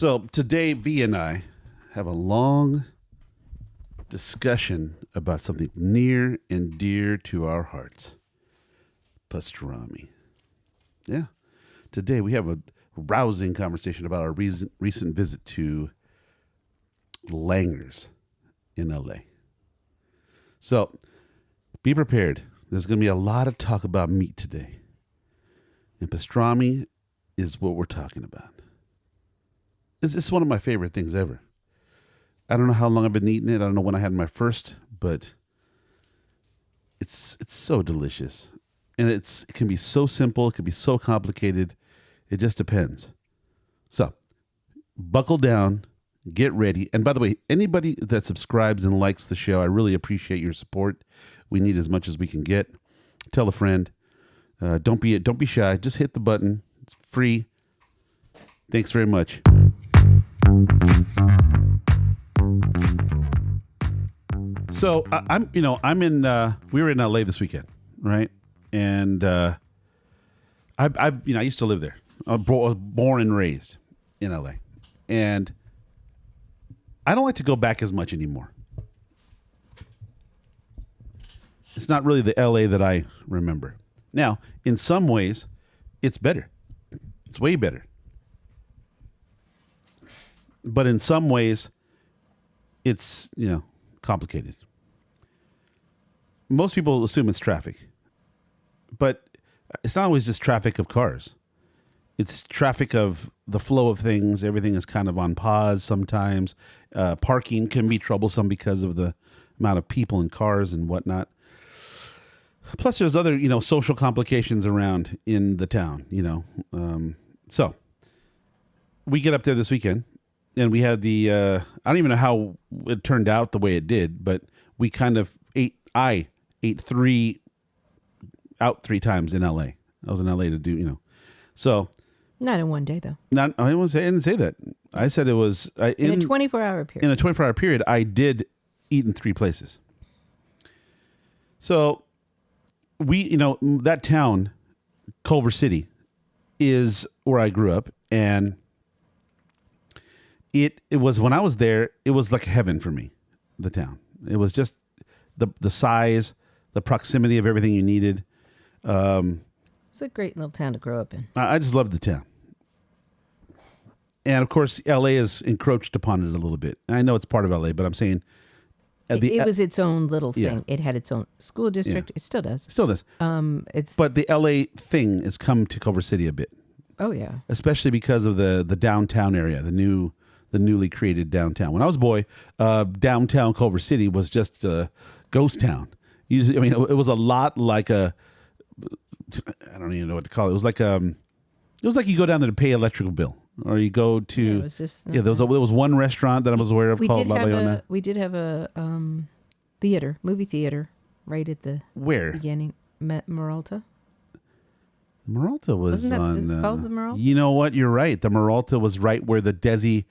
So today, V and I have a long discussion about something near and dear to our hearts. Pastrami. Yeah. Today we have a rousing conversation about our recent visit to Langers in LA. So be prepared. There's going to be a lot of talk about meat today. And pastrami is what we're talking about. It's one of my favorite things ever. I don't know how long I've been eating it. I don't know when I had my first, but it's so delicious. And it can be so simple. It can be so complicated. It just depends. So buckle down, get ready. And by the way, anybody that subscribes and likes the show, I really appreciate your support. We need as much as we can get. Tell a friend. Don't be shy. Just hit the button. It's free. Thanks very much. So we were in LA this weekend, right? And I used to live there. I was born and raised in LA, and I don't like to go back as much anymore. It's not really the LA that I remember. Now, in some ways, it's better. It's way better. But in some ways, it's, complicated. Most people assume it's traffic. But it's not always just traffic of cars. It's traffic of the flow of things. Everything is kind of on pause sometimes. Parking can be troublesome because of the amount of people and cars and whatnot. Plus, there's other, social complications around in the town, So we get up there this weekend, and we had I don't even know how it turned out the way it did, but we kind of I ate three times in LA. I was in LA to do, So. Not in one day, though. I didn't say that. I said it was. In a 24-hour period. In a 24-hour period, I did eat in three places. So. That town, Culver City, is where I grew up, and it was, when I was there, it was like heaven for me, the town. It was just the size, the proximity of everything you needed. It's a great little town to grow up in. I just loved the town. And, of course, L.A. has encroached upon it a little bit. I know it's part of L.A., but I'm saying... It was its own little thing. Yeah. It had its own school district. Yeah. It still does. Still does. But the LA thing has come to Culver City a bit. Oh yeah. Especially because of the downtown area, the newly created downtown. When I was a boy, downtown Culver City was just a ghost town. It was a lot like I don't even know what to call it. It was like you go down there to pay electrical bill. Or you go to... Yeah, it was just... there was one restaurant that I was aware of called La Leona. We did have a movie theater, right at the... Where? Beginning. Maralta. Maralta was Wasn't that called the Maralta? You know what? You're right. The Maralta was right where the Desi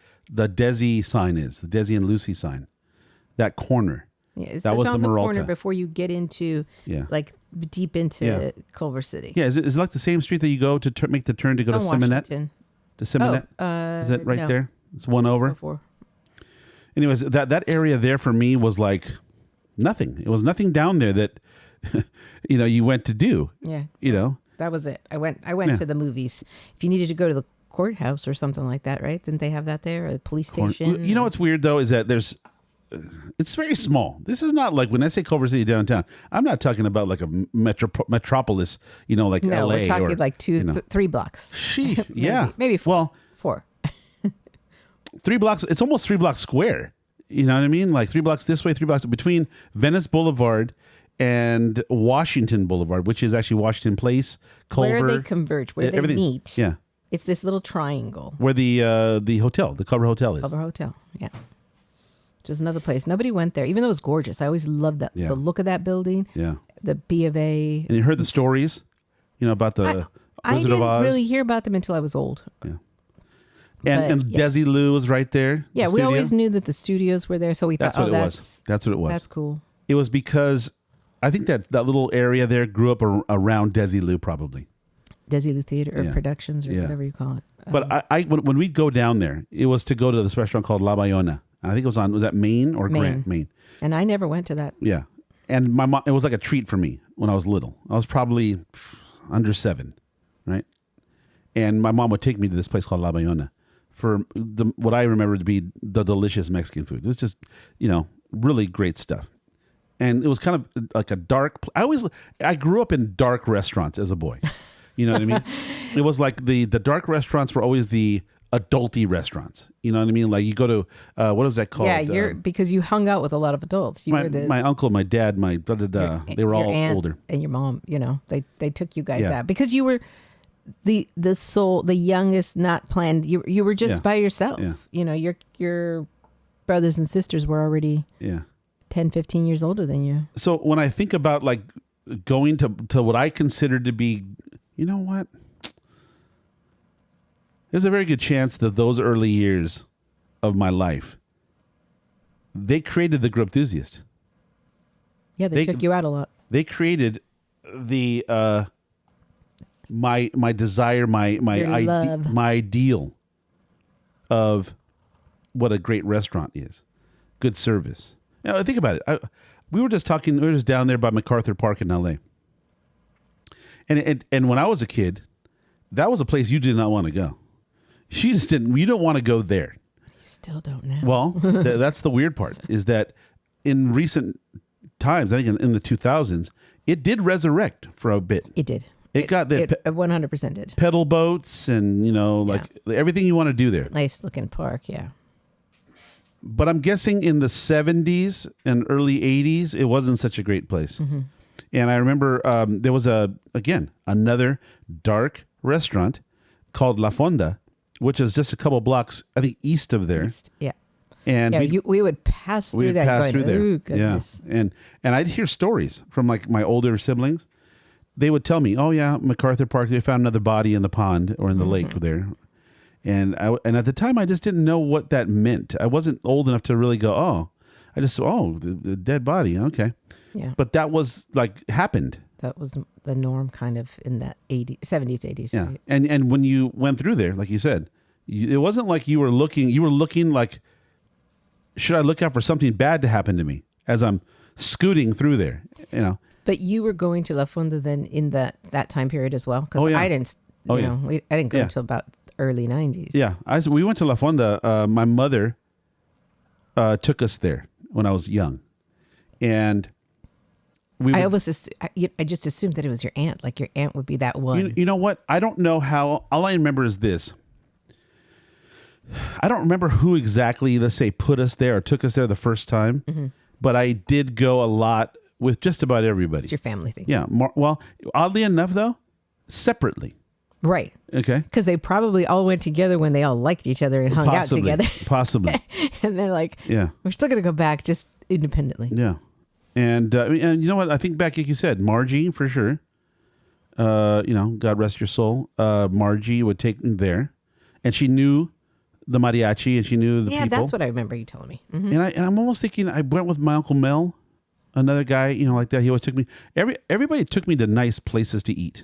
sign is. The Desi and Lucy sign. That corner. Yeah, that was on the Maralta. Corner before you get into, deep into Culver City. Yeah, is it like the same street that you go to make the turn to go to Simonette? Washington. To Simonette? Is that right there? It's one over? Before. Anyways, that area there for me was like nothing. It was nothing down there that, you went to do. Yeah. That was it. I went to the movies. If you needed to go to the courthouse or something like that, right? Didn't they have that there? Or the police station? You know what's weird, though, is that it's very small. This is not like, when I say Culver City downtown, I'm not talking about like a metropolis, like no, LA. We're talking like 3 blocks. Yeah. Maybe 4. 4. 3 blocks. It's almost 3 blocks square. You know what I mean? Like 3 blocks this way, 3 blocks between Venice Boulevard and Washington Boulevard, which is actually Washington Place, Culver. Where they converge, where they meet. Yeah. It's this little triangle. Where the hotel, the Culver Hotel is. Culver Hotel, yeah. Just another place. Nobody went there, even though it was gorgeous. I always loved that the look of that building. Yeah. The B of A. And you heard the stories, about the Wizard of Oz. I didn't really hear about them until I was old. Yeah. And Desi Lou was right there. Yeah, we always knew that the studios were there, so we thought, That's what it was. That's cool. It was because I think that little area there grew up around Desi Lou, probably. Desi Theater or Yeah. Productions or Yeah. whatever you call it. But when we go down there, it was to go to this restaurant called La Bayona. And I think it was that Maine or Grant? Maine. And I never went to that. Yeah. And my mom, it was like a treat for me when I was little. I was probably under 7, right? And my mom would take me to this place called La Bayona for what I remember to be the delicious Mexican food. It was just, really great stuff. And it was kind of like a dark. I grew up in dark restaurants as a boy. You know what I mean? It was like the dark restaurants were always the adulty restaurants. You know what I mean? Like you go to what is that called? Yeah, because you hung out with a lot of adults. My uncle, my dad, they were all older. And your mom, they took you guys Yeah. out because you were the youngest, not planned. You were just by yourself. Yeah. Your brothers and sisters were already 10, 15 years older than you. So when I think about like going to what I consider to be, you know what? There's a very good chance that those early years of my life, they created the Grub Enthusiast. Yeah, they took you out a lot. They created the my desire, my ideal of what a great restaurant is. Good service. Now, think about it. We were just down there by MacArthur Park in LA. And when I was a kid, that was a place you did not want to go. You don't want to go there. You still don't know. Well, that's the weird part, is that in recent times, I think in the 2000s, it did resurrect for a bit. It did. It got the 100% did. Pedal boats and, everything you want to do there. Nice looking park, yeah. But I'm guessing in the 70s and early 80s, it wasn't such a great place. Mm-hmm. And I remember there was another dark restaurant called La Fonda, which is just a couple blocks, I think, east of there. Yeah. And we would pass through that. Pass through there. Ooh, goodness. Yeah. And I'd hear stories from like my older siblings. They would tell me, "Oh yeah, MacArthur Park, they found another body in the pond or in the lake there." And at the time, I just didn't know what that meant. I wasn't old enough to really go, "Oh," I just, the dead body, okay. Yeah. But that was like happened. That was the norm, kind of in the 70s, 80s. Yeah. Right? And when you went through there, like you said, it wasn't like you were looking like, should I look out for something bad to happen to me as I'm scooting through there, But you were going to La Fonda then in that time period as well? Because I didn't, I didn't go until about the early 90s. Yeah. We went to La Fonda. My mother took us there when I was young. And I just assumed that it was your aunt. Like your aunt would be that one. You know what? I don't know how. All I remember is this. I don't remember who exactly, let's say, put us there or took us there the first time. Mm-hmm. But I did go a lot with just about everybody. It's your family thing. Yeah. Well, oddly enough, though, separately. Right. Okay. Because they probably all went together when they all liked each other and hung out together. Possibly. And they're like, we're still going to go back just independently. Yeah. And you know what? I think back, like you said, Margie, for sure. God rest your soul. Margie would take me there. And she knew the mariachi and she knew the people. Yeah, that's what I remember you telling me. Mm-hmm. And I'm almost thinking I went with my Uncle Mel, another guy, like that. He always took me. Everybody took me to nice places to eat.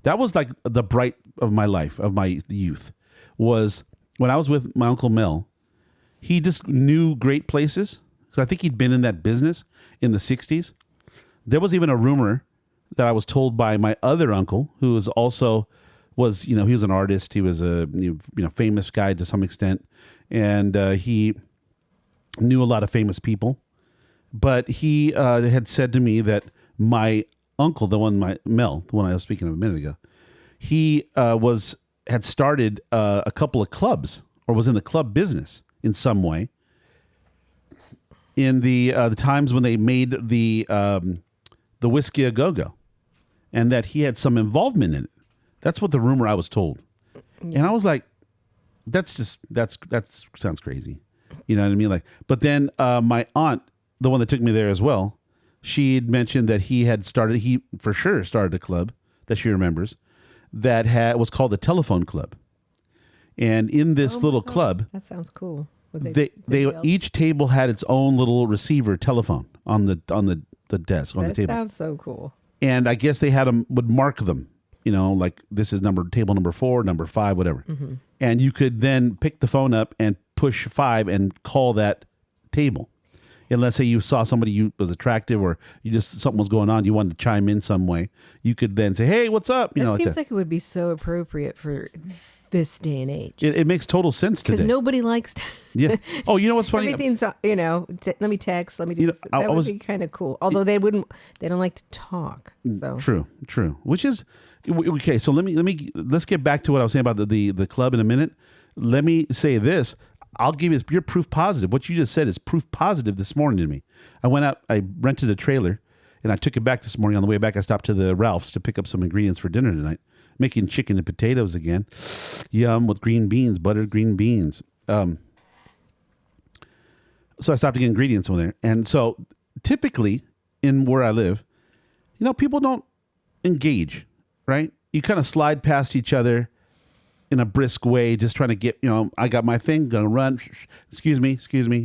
That was like the bright of my life, of my youth, was when I was with my Uncle Mel. He just knew great places because I think he'd been in that business in the 60s. There was even a rumor that I was told by my other uncle, who was he was an artist. He was a famous guy to some extent, and he knew a lot of famous people. But he had said to me that my uncle, the one I was speaking of a minute ago, he had started a couple of clubs or was in the club business in some way in the times when they made the Whiskey A Go-Go, and that he had some involvement in it. That's what the rumor I was told. Yeah. And I was like, that sounds crazy. You know what I mean? Like, but then my aunt, the one that took me there as well, she had mentioned that he for sure started a club that she remembers that was called the Telephone Club. And in this little club, that sounds cool. They each table had its own little receiver telephone on the desk on the table. That sounds so cool. And I guess they would mark them like this is table number 4, number 5, whatever. And you could then pick the phone up and push 5 and call that table. And let's say you saw somebody you was attractive, or something was going on, you wanted to chime in some way. You could then say, "Hey, what's up?" It seems like it would be so appropriate for this day and age. It makes total sense today. Because nobody likes to. Yeah. Oh, you know what's funny? Everything's, let me text, let me do this. That would be kind of cool. Although they don't like to talk. So True. Which is, okay, so let's get back to what I was saying about the club in a minute. Let me say this. I'll give you, you're proof positive. What you just said is proof positive this morning to me. I went out, I rented a trailer, and I took it back this morning. On the way back, I stopped to the Ralph's to pick up some ingredients for dinner tonight. Making chicken and potatoes again. Yum, with green beans, buttered green beans. So I stopped to get ingredients over there. And so typically in where I live, people don't engage, right? You kind of slide past each other in a brisk way, just trying to get, I got my thing, gonna run, excuse me,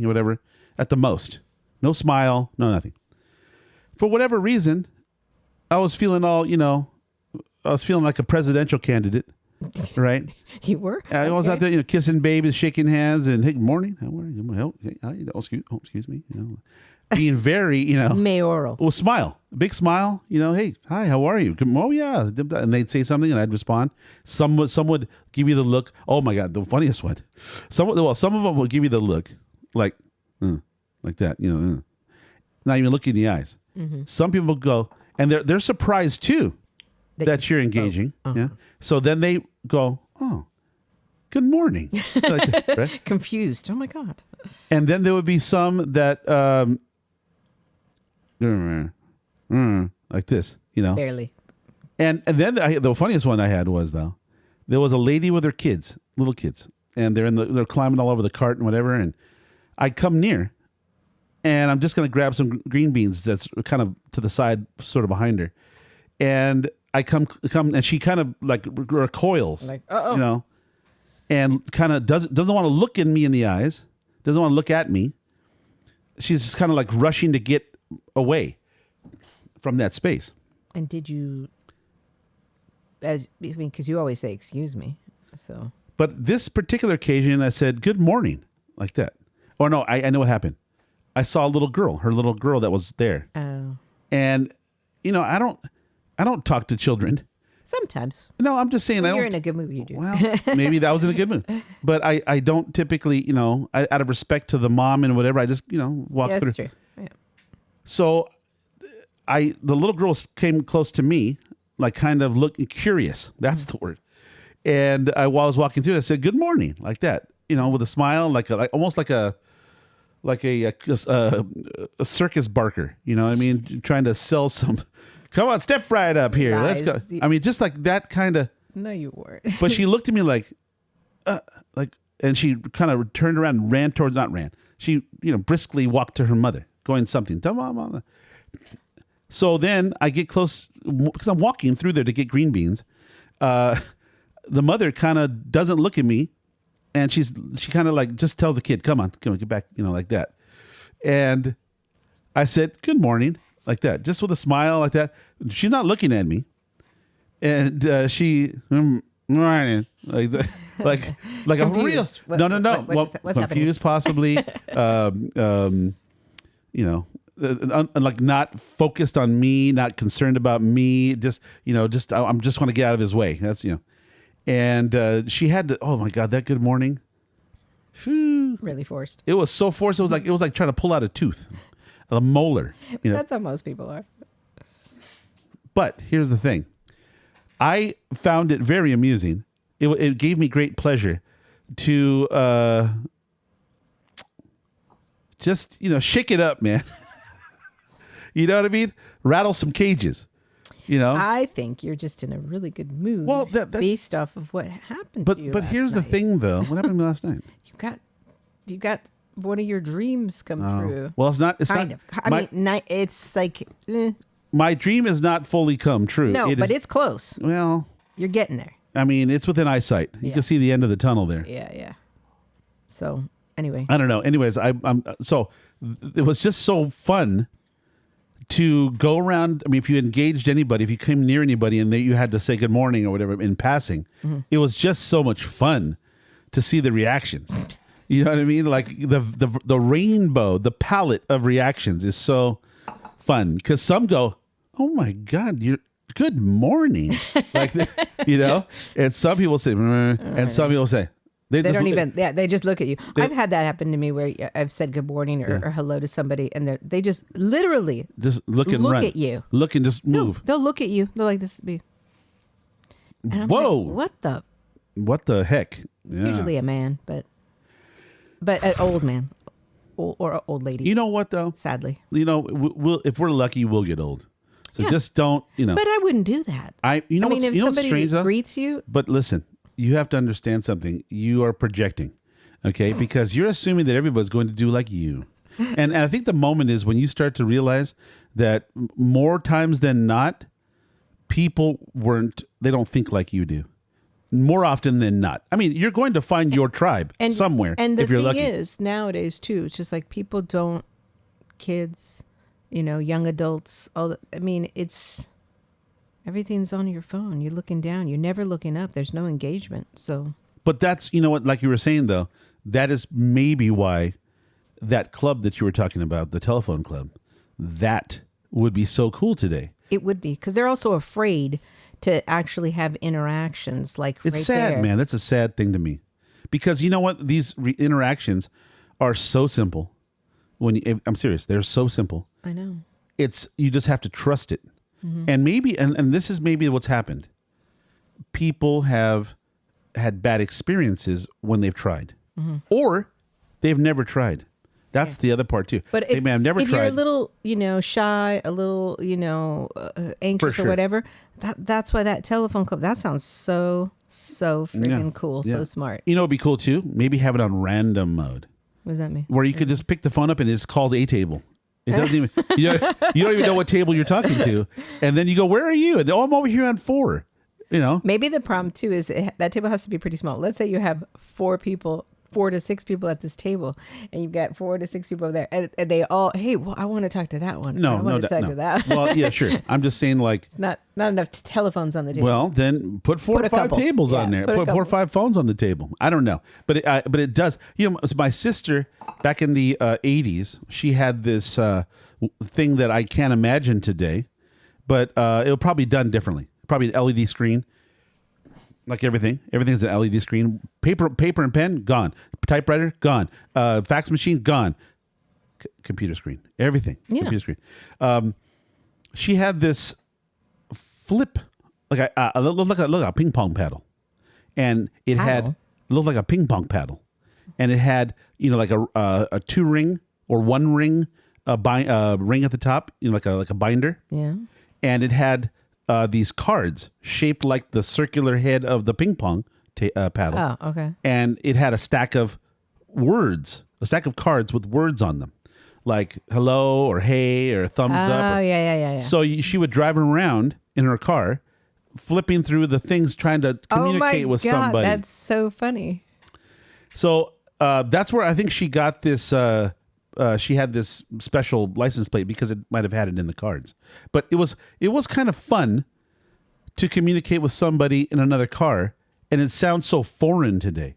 whatever, at the most. No smile, no nothing. For whatever reason, I was feeling like a presidential candidate, right? You were? I was out there, kissing babies, shaking hands, and hey, good morning, how are you? Excuse me, being very, mayoral. Well, smile, big smile, hey, hi, how are you? Oh yeah, and they'd say something, and I'd respond. Some would give you the look. Oh my God, the funniest one. Some of them will give you the look, like that, not even looking in the eyes. Mm-hmm. Some people go, and they're surprised too that you're engaging. Yeah. So then they go, oh, good morning. Like that, right? Confused. Oh my God. And then there would be some that like this, Barely. And then the funniest one I had was, though, there was a lady with her kids, little kids, and they're climbing all over the cart and whatever. And I come near, and I'm just going to grab some green beans that's kind of to the side, sort of behind her. And I come, and she kind of like recoils, like, and kind of doesn't want to look in me in the eyes, doesn't want to look at me. She's just kind of like rushing to get away from that space. And did you, because you always say, excuse me, so. But this particular occasion, I said, good morning, like that. Or no, I know what happened. I saw her little girl that was there. Oh. And, I don't talk to children. Sometimes. No, I'm just saying. When you're in a good mood, you do. Well, maybe that was in a good mood. But I don't typically, out of respect to the mom and whatever, I just, walk through. That's true. Yeah. So the little girl came close to me, like kind of looking curious. That's the word. And while I was walking through, I said, good morning, like that, with a smile, like almost like a circus barker, trying to sell some. Come on, step right up here. Lies. Let's go. I mean, just like that kind of. No, you weren't. But she looked at me like, and she kind of turned around and ran towards, not ran. She, briskly walked to her mother, going something. Tell mom. So then I get close because I'm walking through there to get green beans. The mother kind of doesn't look at me, and she kind of like just tells the kid, come on, get back, like that. And I said, good morning. Like that, just with a smile like that. She's not looking at me, and she like a real no. What's confused, possibly. Like not focused on me, not concerned about me. Just I'm just want to get out of his way. That's And she had to. Oh my God, that good morning. Whew. Really forced. It was so forced. It was like trying to pull out a tooth. A molar. That's how most people are. But here's the thing. I found it very amusing. It gave me great pleasure to just, shake it up, man. You know what I mean? Rattle some cages, I think you're just in a really good mood. Well, based off of what happened to you But here's the thing, though. What happened to me last night? You got one of your dreams come true. Well, it's not. It's kind of. It's like. My dream has not fully come true. No, but it's close. Well, you're getting there. I mean, it's within eyesight. You can see the end of the tunnel there. Yeah. So anyway, I don't know. Anyways, I'm so it was just so fun to go around. I mean, if you engaged anybody, if you came near anybody and you had to say good morning or whatever in passing, it was just so much fun to see the reactions. You know what I mean? Like the rainbow, the palette of reactions is so fun because some go, "Oh my God, you're good morning," like and some people say, and some people say. They don't even. Yeah, they just look at you. I've had that happen to me where I've said good morning or hello to somebody, and they just literally just look at you, look and just move. No, they'll look at you. They're like, "This is me." And I'm Whoa! Like, what the heck? Yeah. Usually a man, but an old man or an old lady. You know what though? Sadly, we'll if we're lucky, we'll get old. So just don't. But I wouldn't do that. If somebody strange, greets you, but listen. You have to understand something. You are projecting, okay? Because you're assuming that everybody's going to do like you. And I think the moment is when you start to realize that more times than not, people they don't think like you do. More often than not. I mean, you're going to find your tribe somewhere if you're lucky. And the thing is, nowadays too, it's just like people don't, kids, young adults, everything's on your phone. You're looking down. You're never looking up. There's no engagement. So, but that's what, like you were saying though, that is maybe why that club that you were talking about, the telephone club, that would be so cool today. It would be because they're also afraid to actually have interactions. Like it's sad, there. Man. That's a sad thing to me, because you know what? These interactions are so simple. I'm serious, they're so simple. I know. You just have to trust it. Mm-hmm. And maybe, and this is maybe what's happened. People have had bad experiences when they've tried, or they've never tried. That's the other part too. But they may have never tried. You're a little, shy, a little, anxious or whatever, that's why that telephone club. That sounds so freaking cool, so smart. It'd be cool too. Maybe have it on random mode. What does that mean? Where you could just pick the phone up and it just calls a table. It doesn't even you don't even know what table you're talking to, and then you go, "Where are you?" And I'm over here on 4. Maybe the problem too is that table has to be pretty small. Let's say you have 4 to 6 people at this table, and you've got 4 to 6 people over there, and they all, "Hey, well, I want to talk to that one. I want to talk to that." Well, yeah, sure. I'm just saying, like, it's not enough telephones on the table. Well, then put 4 or 5 tables on there. Put 4 or 5 phones on the table. I don't know, but it does. My sister back in the 80s, she had this thing that I can't imagine today, but it'll probably be done differently. Probably an LED screen. Like everything's an LED screen. Paper and pen, gone. Typewriter, gone. Fax machine, gone. Computer screen, everything. Yeah. Computer screen. She had this flip, like a ping pong paddle, and it looked like a ping pong paddle, and it had like a 2 ring or 1 ring, ring at the top, like a binder. Yeah, and it had. These cards shaped like the circular head of the ping pong paddle. Oh, okay. And it had a stack of cards with words on them, like hello or hey or thumbs up. Oh, yeah. So she would drive around in her car, flipping through the things, trying to communicate with somebody. That's so funny. So that's where I think she got this. She had this special license plate because it might have had it in the cards. But it was kind of fun to communicate with somebody in another car, and it sounds so foreign today.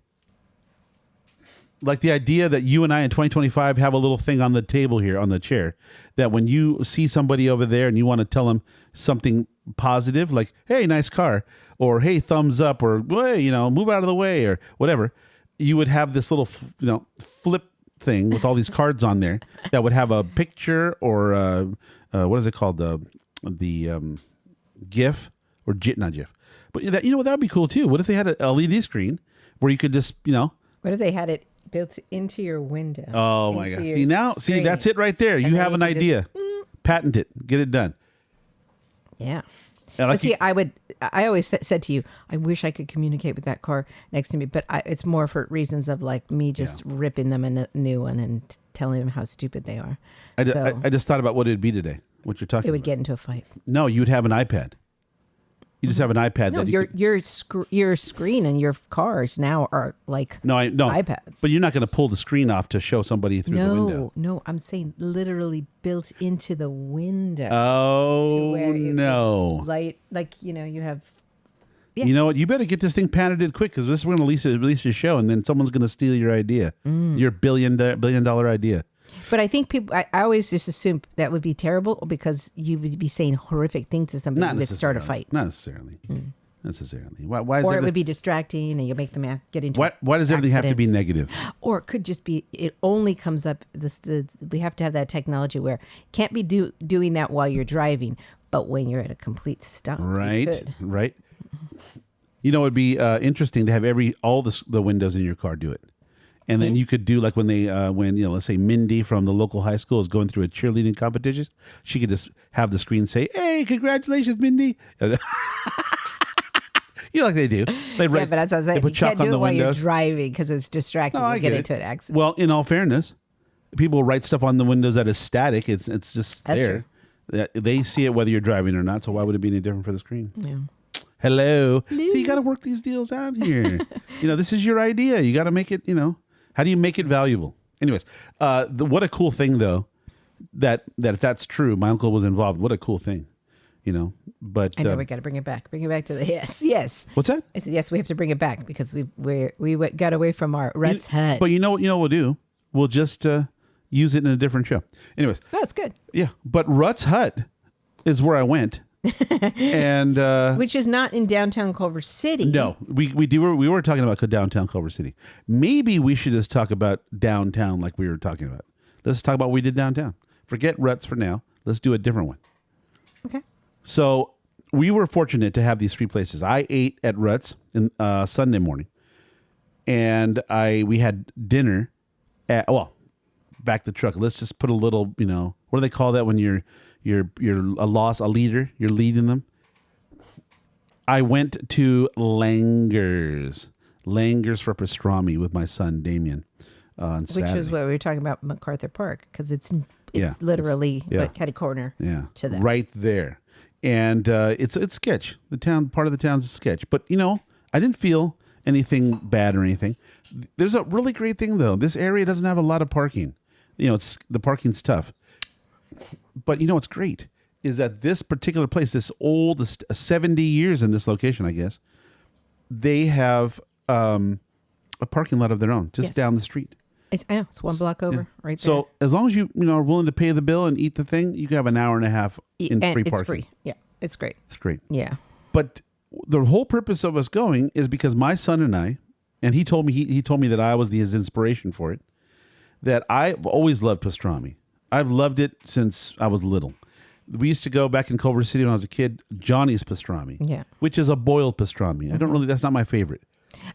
Like the idea that you and I in 2025 have a little thing on the table here on the chair, that when you see somebody over there and you want to tell them something positive, like, "Hey, nice car," or "Hey, thumbs up," or "Hey, move out of the way," or whatever, you would have this little flip thing with all these cards on there that would have a picture or what is it called, the GIF or not GIF, but that that would be cool too. What if they had an LED screen where you could just What if they had it built into your window? Oh my gosh! See that's it right there. You have an idea. Patent it. Get it done. Yeah. I always said to you, I wish I could communicate with that car next to me, but it's more for reasons of like me just ripping them a new one and telling them how stupid they are. I just thought about what it'd be today. What you're talking about. It would get into a fight. No, you'd have an iPad. You just have an iPad. No, that your screen and your cars now are like no iPads. But you're not going to pull the screen off to show somebody through the window. No, I'm saying literally built into the window. Oh no! Like you have. Yeah. You know what? You better get this thing patented quick because we're going to release a show, and then someone's going to steal your idea, your billion dollar idea. But I think people, I always just assume that would be terrible because you would be saying horrific things to somebody who would start a fight. Not necessarily. Necessarily. Why is or it would be distracting and you make them get into Why does everything have to be negative? Or it could just be, it only comes up, we have to have that technology where can't be doing that while you're driving, but when you're at a complete stop. Right. You know, it would be interesting to have all the windows in your car do it. And then you could do like when let's say Mindy from the local high school is going through a cheerleading competition, she could just have the screen say, "Hey, congratulations, Mindy." Like they do. But that's what I'm saying. They put you can't do on it the while windows. you're driving because it's distracting. You get into an accident. Well, in all fairness, people write stuff on the windows that is static. It's just that's there. True. They see it whether you're driving or not. So why would it be any different for the screen? Yeah. Hello. So you got to work these deals out here. This is your idea. You got to make it. How do you make it valuable? Anyways, what a cool thing though. That if that's true, my uncle was involved. What a cool thing. But I know we got to bring it back. Bring it back to the yes. What's that? I said yes. We have to bring it back because we got away from our Rhett's Hut. But what we'll do? We'll just use it in a different show. Anyways, that's good. Yeah, but Rhett's Hut is where I went, and which is not in downtown Culver City. No, we were talking about downtown Culver City. Maybe we should just talk about downtown like we were talking about. Let's talk about what we did downtown. Forget Rhett's for now. Let's do a different one. Okay. So we were fortunate to have these three places. I ate at Rhett's in Sunday morning, and we had dinner at back the truck. Let's just put a little, what do they call that when you're a leader, you're leading them. I went to Langers for pastrami with my son Damien on Saturday. Which is what we were talking about MacArthur Park because it's literally catty corner to that. Right there. And it's sketch. Part of the town's a sketch. But, I didn't feel anything bad or anything. There's a really great thing, though. This area doesn't have a lot of parking. The parking's tough. But, what's great is that this particular place, this old, 70 years in this location, I guess, they have a parking lot of their own just down the street. I know. It's one block over right there. So as long as you are willing to pay the bill and eat the thing, you can have an hour and a half in free parking. It's free. Yeah. It's great. It's great. Yeah. But the whole purpose of us going is because my son and I, and he told me that I was his inspiration for it, that I've always loved pastrami. I've loved it since I was little. We used to go back in Culver City when I was a kid, Johnny's Pastrami. Yeah. Which is a boiled pastrami. Mm-hmm. That's not my favorite.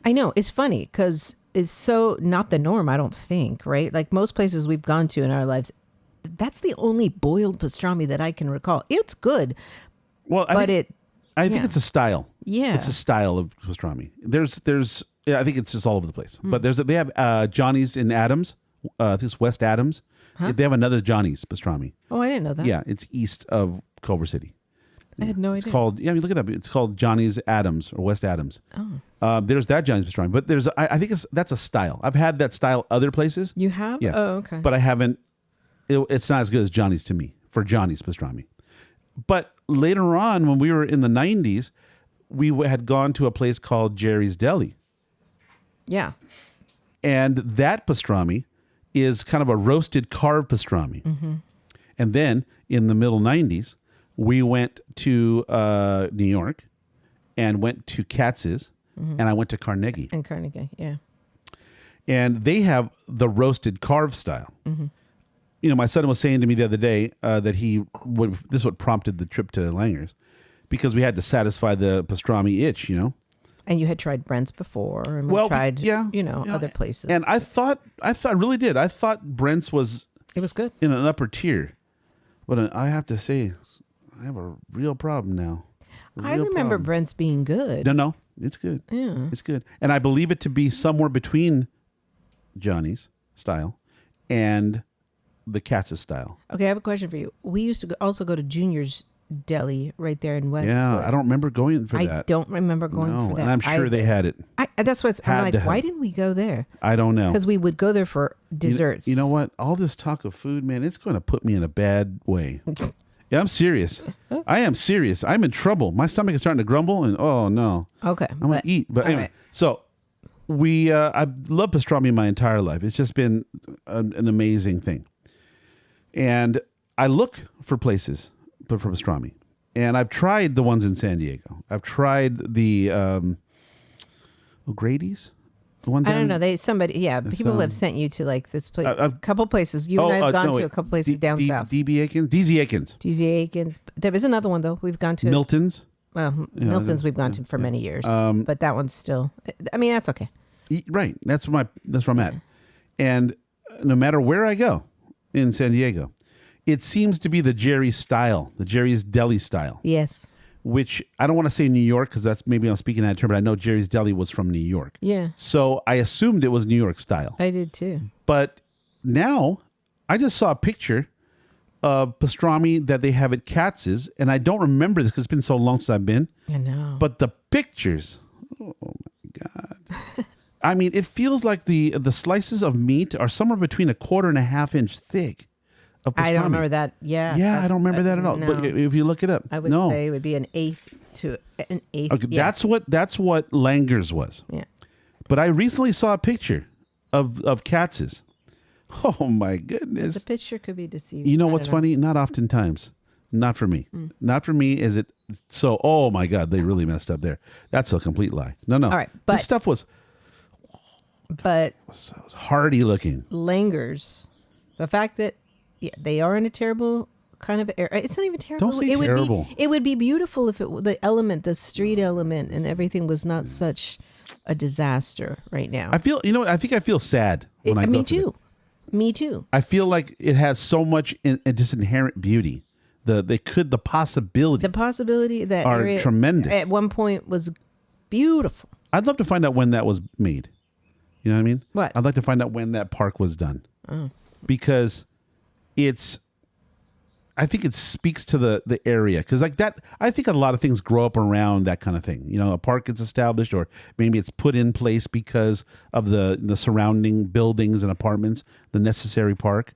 I know. It's funny because it's so not the norm, I don't think, right? Like most places we've gone to in our lives, that's the only boiled pastrami that I can recall. It's good. Well, I think it's a style. Yeah. It's a style of pastrami. I think it's just all over the place. But they have Johnny's in Adams. This West Adams. Huh? They have another Johnny's pastrami. Oh, I didn't know that. Yeah, it's east of Culver City. I had no idea. It's called, look it up. It's called Johnny's Adams or West Adams. Oh. There's that Johnny's pastrami, but I think that's a style. I've had that style other places. You have? Yeah. Oh, okay. But I haven't. It's not as good as Johnny's to me for Johnny's pastrami. But later on, when we were in the 90s, we had gone to a place called Jerry's Deli. Yeah. And that pastrami is kind of a roasted carved pastrami. Mm-hmm. And then in the middle 90s, we went to New York and went to Katz's, and I went to Carnegie. And Carnegie, yeah. And they have the roasted carved style. Mm-hmm. My son was saying to me the other day that this is what prompted the trip to Langers, because we had to satisfy the pastrami itch, And you had tried Brent's before, and we tried, other places. And I really did. I thought Brent's was... It was good. In an upper tier. But I have to say, I have a real problem now. I remember Brent's being good. No, it's good. Yeah. It's good. And I believe it to be somewhere between Johnny's style and the Katz's style. Okay, I have a question for you. We used to also go to Junior's Deli right there in Westwood. Yeah, I don't remember going for that. I don't remember going for that. And I'm sure they had it. That's what I'm like. Why didn't we go there? I don't know. Because we would go there for desserts. You know what? All this talk of food, man, it's going to put me in a bad way. Yeah, I'm serious. I am serious. I'm in trouble. My stomach is starting to grumble, and oh no. Okay, I'm going to eat. But anyway, right. so I've loved pastrami my entire life. It's just been an amazing thing. And I look for places for pastrami. And I've tried the ones in San Diego. I've tried the O'Grady's. The one I don't know. People have sent you to like this place, a couple places. You and I have gone to a couple places down south. DZ Aikens. DZ Aikens. There was another one though. We've gone to Milton's. Well, Milton's we've gone to for many years, but that one's still. I mean, that's okay. Right. That's where I'm at. And no matter where I go in San Diego, it seems to be the Jerry's Deli style. Yes. Which I don't want to say New York because that's maybe I'm speaking that term, but I know Jerry's Deli was from New York. Yeah. So I assumed it was New York style. I did too. But now I just saw a picture of pastrami that they have at Katz's, and I don't remember this because it's been so long since I've been. I know. But the pictures, oh my God. I mean, it feels like the slices of meat are somewhere between 1/4 and 1/2 inch thick. I don't remember that. Yeah. Yeah, I don't remember that at all. No. But if you look it up, I would say it would be an eighth to an eighth. Okay, yeah. that's what Langers was. Yeah. But I recently saw a picture of Katz's. Oh my goodness. The picture could be deceiving. You know what's funny? Not oftentimes. Not for me. Not for me is it so, oh my God, they really messed up there. That's a complete lie. No. All right, but this stuff was hearty looking. Langers, the fact that they are in a terrible kind of area. It's not even terrible. Don't say terrible. It would be beautiful if the street element and everything was not such a disaster right now. I feel, I think I feel sad when I go through it. Me too. I feel like it has so much just inherent beauty. The possibility that are area tremendous. At one point was beautiful. I'd love to find out when that was made. You know what I mean? What? I'd like to find out when that park was done. Oh. Because I think it speaks to the area. Because like that, I think a lot of things grow up around that kind of thing. A park gets established or maybe it's put in place because of the surrounding buildings and apartments, the necessary park.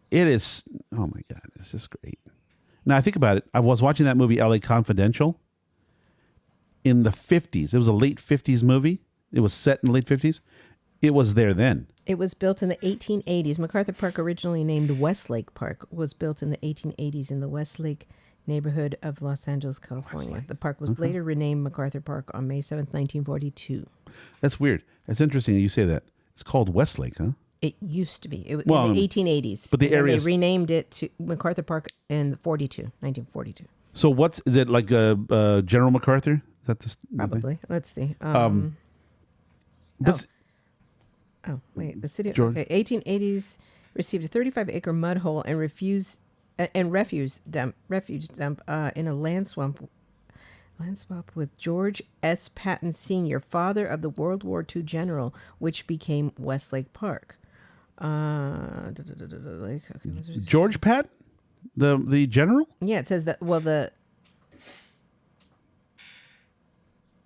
It is, oh my God, this is great. Now I think about it. I was watching that movie, LA Confidential, in the 50s. It was a late 50s movie. It was set in the late 50s. It was there then. It was built in the 1880s. MacArthur Park, originally named Westlake Park, was built in the 1880s in the Westlake neighborhood of Los Angeles, California. Westlake. The park was later renamed MacArthur Park on May 7th, 1942. That's weird. That's interesting that you say that. It's called Westlake, huh? It used to be. It was in the 1880s. But the area, they renamed it to MacArthur Park in 1942. So is it like General MacArthur? Is that the Probably. Let's see. Oh, wait. The city. George. Okay. 1880s received a 35-acre mud hole and refuge dump in a land swamp with George S. Patton Sr., father of the World War II general, which became Westlake Park. George Patton, the general. Yeah, it says that. Well,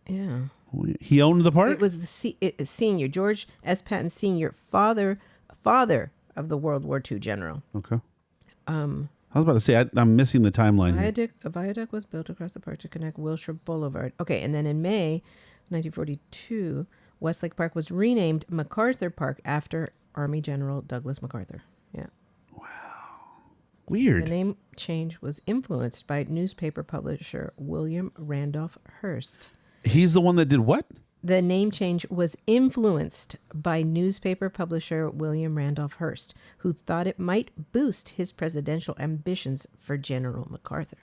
yeah. He owned the park? It was the senior, George S. Patton Sr., father of the World War II general. Okay. I was about to say, I'm missing the timeline here. A viaduct was built across the park to connect Wilshire Boulevard. Okay, and then in May 1942, Westlake Park was renamed MacArthur Park after Army General Douglas MacArthur. Yeah. Wow. Weird. The name change was influenced by newspaper publisher William Randolph Hearst. He's the one that did what? The name change was influenced by newspaper publisher William Randolph Hearst, who thought it might boost his presidential ambitions for General MacArthur.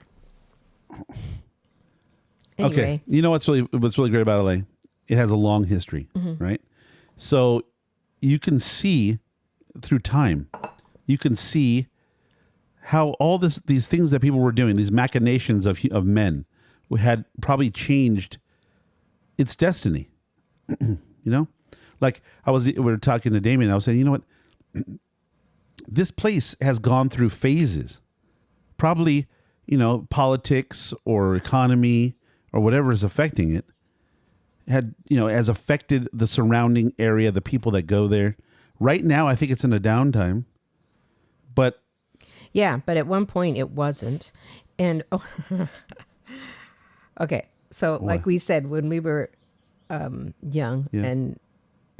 Anyway. Okay. You know what's really great about LA? It has a long history, right? So you can see through time, you can see how all these things that people were doing, these machinations of men, had probably changed its destiny. Like we were talking to Damien, I was saying, you know what? This place has gone through phases. Probably, politics or economy or whatever is affecting it has affected the surrounding area, the people that go there. Right now, I think it's in a downtime, but yeah, but at one point it wasn't. And okay, so what? like we said, when we were young Yeah. and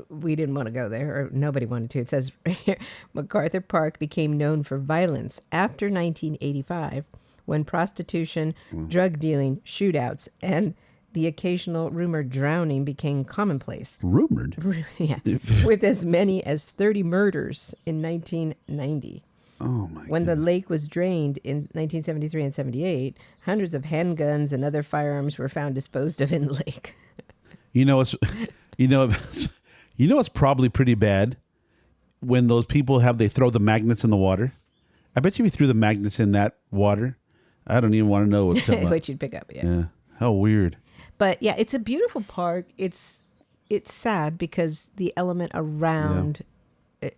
we didn't want to go there, or nobody wanted to. It says right here, MacArthur Park became known for violence after 1985, when prostitution, drug dealing, shootouts, and the occasional rumored drowning became commonplace. Rumored? Yeah, with as many as 30 murders in 1990. Oh my! When the lake was drained in 1973 and 78, hundreds of handguns and other firearms were found disposed of in the lake. It's it's probably pretty bad when those people they throw the magnets in the water. I bet you if you threw the magnets in that water, I don't even want to know what's coming up. What you'd pick up, Yeah. How weird. But yeah, it's a beautiful park. It's sad because the element around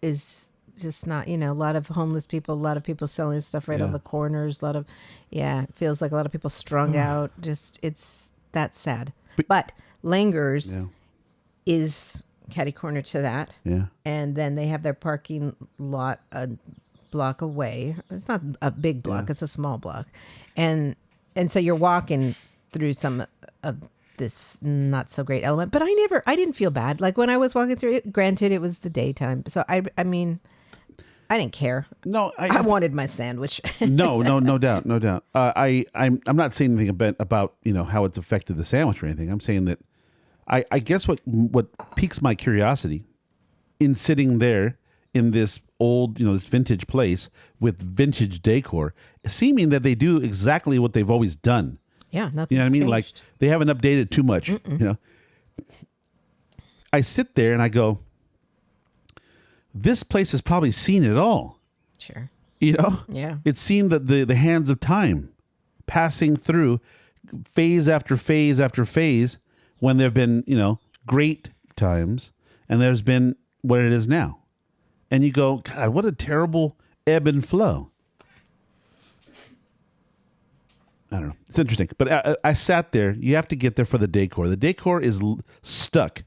is just not, a lot of homeless people, a lot of people selling stuff right on the corners, it feels like a lot of people strung out. That's sad. But Langers is catty corner to that. Yeah. And then they have their parking lot a block away. It's not a big block, it's a small block. And so you're walking through some of this not so great element, but I didn't feel bad. Like when I was walking through it, granted it was the daytime. So I mean, I didn't care. No, I wanted my sandwich. no doubt. I'm not saying anything about how it's affected the sandwich or anything. I'm saying that I guess what piques my curiosity in sitting there in this old, this vintage place with vintage decor, seeming that they do exactly what they've always done. Yeah, nothing. You know what I mean? Changed. Like they haven't updated too much. I sit there and I go, this place has probably seen it all. Sure. Yeah. It's seen the hands of time passing through phase after phase after phase when there have been, great times and there's been what it is now. And you go, God, what a terrible ebb and flow. I don't know. It's interesting. But I sat there. You have to get there for the decor. The decor is stuck.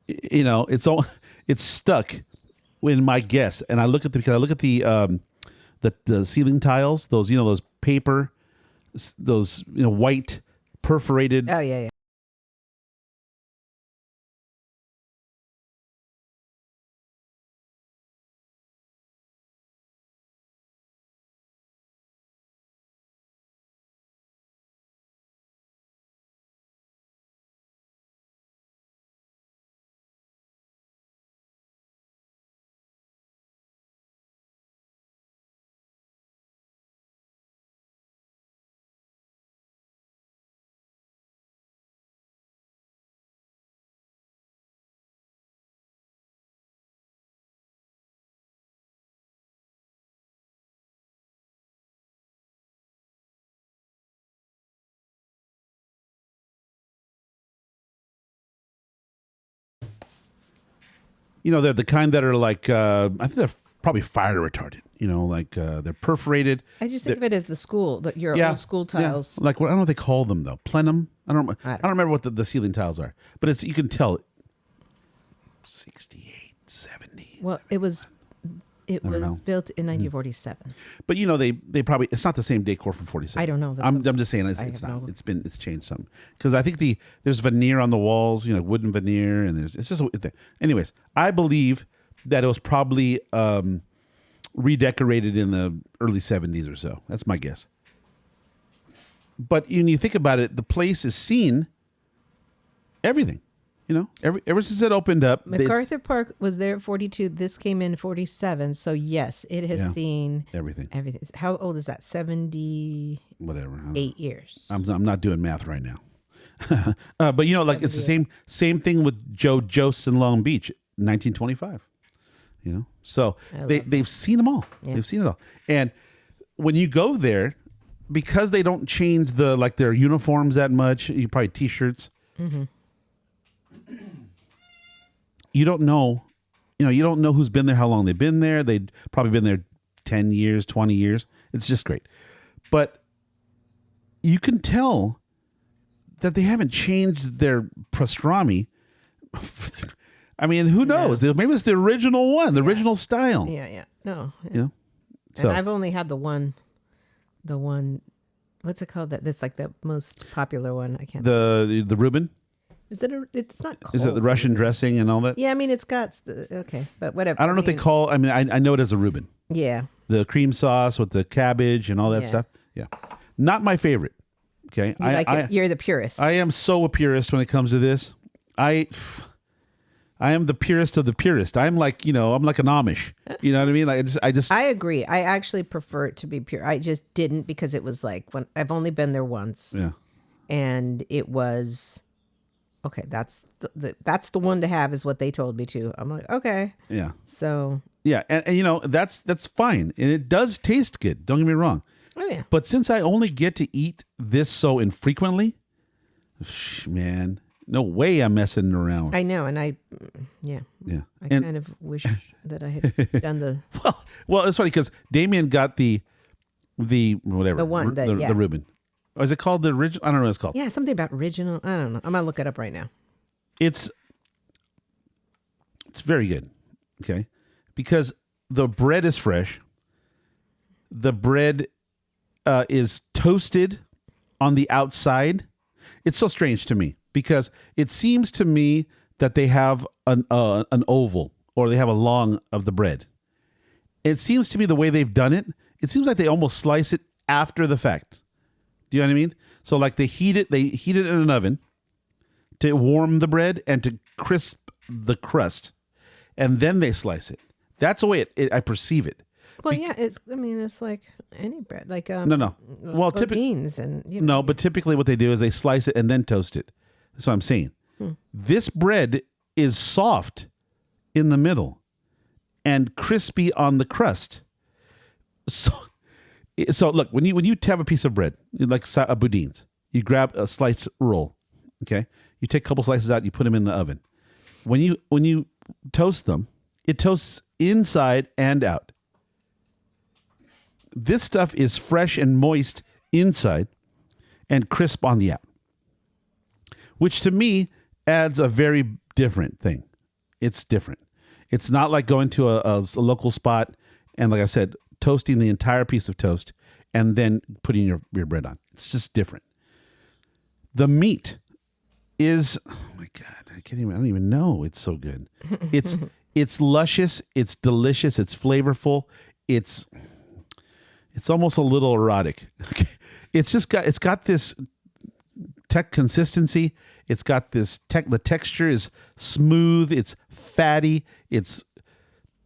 It's stuck in my guess. And I look at the ceiling tiles, those paper, those white perforated. Oh yeah. They're the kind that are like, I think they're probably fire retardant. They're perforated. I just think of it as the school, your old school tiles. Yeah. Like, I don't know what they call them though. Plenum. I don't remember what the ceiling tiles are, but you can tell 68, 70. Well, it was built in 1947. But they probably, it's not the same decor from 47. I don't know. I'm just saying it's not. It's changed some because I think there's veneer on the walls, wooden veneer, and it's just anyways. I believe that it was probably redecorated in the early 70s or so. That's my guess. But when you think about it, the place has seen everything. Ever since it opened up. MacArthur Park was there at 42. This came in 47. So yes, it has seen everything. How old is that? 70. Whatever. 8 years. I'm not doing math right now. But it's the same thing with Joe Jost in Long Beach, 1925. So they've seen them all. Yeah. They've seen it all. And when you go there, because they don't change their uniforms that much, you probably t-shirts. Mm-hmm. You don't know who's been there, how long they've been there. They'd probably been there 10 years, 20 years. It's just great. But you can tell that they haven't changed their pastrami. I mean, who knows? Maybe it's the original one, the original style. Yeah. No. Yeah. You know? So, and I've only had the one, what's it called? That's like the most popular one. I can't. The Reuben? Is it it's not called. Is it the Russian dressing and all that? Yeah, I mean, it's got, okay, but whatever. I don't know what they call, I mean, I know it as a Reuben. Yeah. The cream sauce with the cabbage and all that stuff. Yeah. Not my favorite. Okay. You're the purist. I am so a purist when it comes to this. I am the purest of the purist. I'm like, I'm like an Amish. You know what I mean? Like I agree. I actually prefer it to be pure. I just didn't because it was like when I've only been there once. Yeah. And it was okay. That's the one to have is what they told me to. I'm like, okay. Yeah. So. Yeah, and that's fine, and it does taste good. Don't get me wrong. Oh yeah. But since I only get to eat this so infrequently, man, no way I'm messing around. I know, and I kind of wish that I had done the. Well, it's funny because Damien got the whatever the one the Reuben. Or is it called the original? I don't know what it's called. Yeah, something about original. I don't know. I'm gonna look it up right now. It's very good. Okay, because the bread is fresh. The bread is toasted on the outside. It's so strange to me because it seems to me that they have an oval or they have a long of the bread. It seems to me the way they've done it, it seems like they almost slice it after the fact. Do you know what I mean? So like they heat it in an oven to warm the bread and to crisp the crust, and then they slice it. That's the way I perceive it. Well, yeah, it's like any bread, like no. Well, beans and no, but typically what they do is they slice it and then toast it. That's what I'm saying. This bread is soft in the middle and crispy on the crust. So look, when you have a piece of bread, like a boudin's, you grab a sliced roll. Okay, you take a couple slices out, you put them in the oven. When you toast them, it toasts inside and out. This stuff is fresh and moist inside and crisp on the out, which to me adds a very different thing. It's different. It's not like going to a local spot and, like I said, toasting the entire piece of toast and then putting your bread on. It's just different. The meat is, oh my God, I don't even know. It's so good. It's luscious. It's delicious. It's flavorful. It's almost a little erotic. It's got this consistency. It's got this the texture is smooth. It's fatty. It's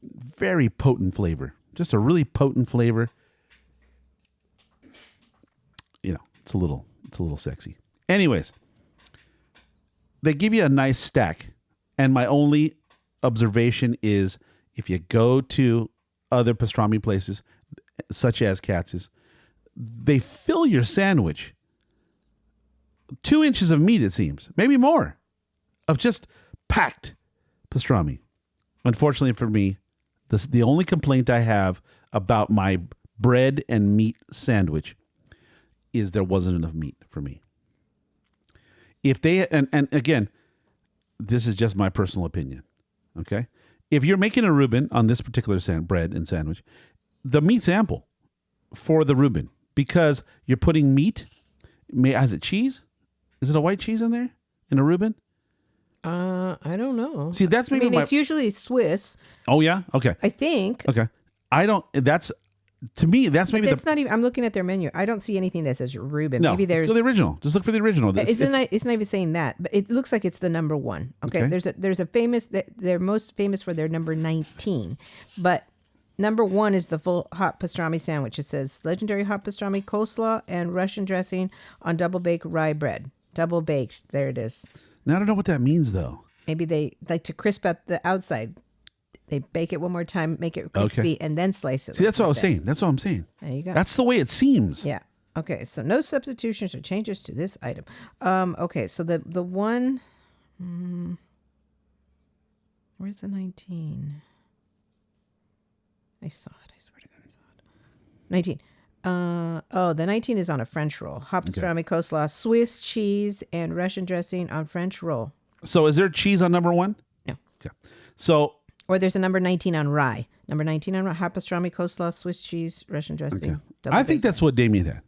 very potent flavor. Just a really potent flavor. It's a little sexy. Anyways, they give you a nice stack. And my only observation is if you go to other pastrami places, such as Katz's, they fill your sandwich 2 inches of meat, it seems, maybe more, of just packed pastrami. Unfortunately for me, the only complaint I have about my bread and meat sandwich is there wasn't enough meat for me. If they, and again, this is just my personal opinion, okay? If you're making a Reuben on this particular bread and sandwich, the meat's ample for the Reuben because you're putting meat. Has it cheese? Is it a white cheese in there in a Reuben? I don't know. See, that's maybe it's usually Swiss. Oh yeah, okay. I think. Okay, I don't. To me, that's maybe. It's not even. I'm looking at their menu. I don't see anything that says Reuben. No, maybe there's the original. Just look for the original. It's not even saying that, but it looks like it's the number one. Okay. There's a famous. They're most famous for their number 19, but number one is the full hot pastrami sandwich. It says legendary hot pastrami, coleslaw, and Russian dressing on double baked rye bread. Double baked. There it is. Now I don't know what that means though. Maybe they like to crisp up the outside. They bake it one more time, make it crispy, and then slice it. See, that's what I was saying. That's what I'm saying. There you go. That's the way it seems. Yeah. Okay. So no substitutions or changes to this item. Okay. So the one. Where's the 19? I saw it. I swear to God, I saw it. 19. The 19 is on a French roll. Hot pastrami, coleslaw, Swiss cheese, and Russian dressing on French roll. So is there cheese on number 1? No. Okay. So. Or there's a number 19 on rye. Number 19 on rye. Hot pastrami, coleslaw, Swiss cheese, Russian dressing. Okay. I think that's what Damien had.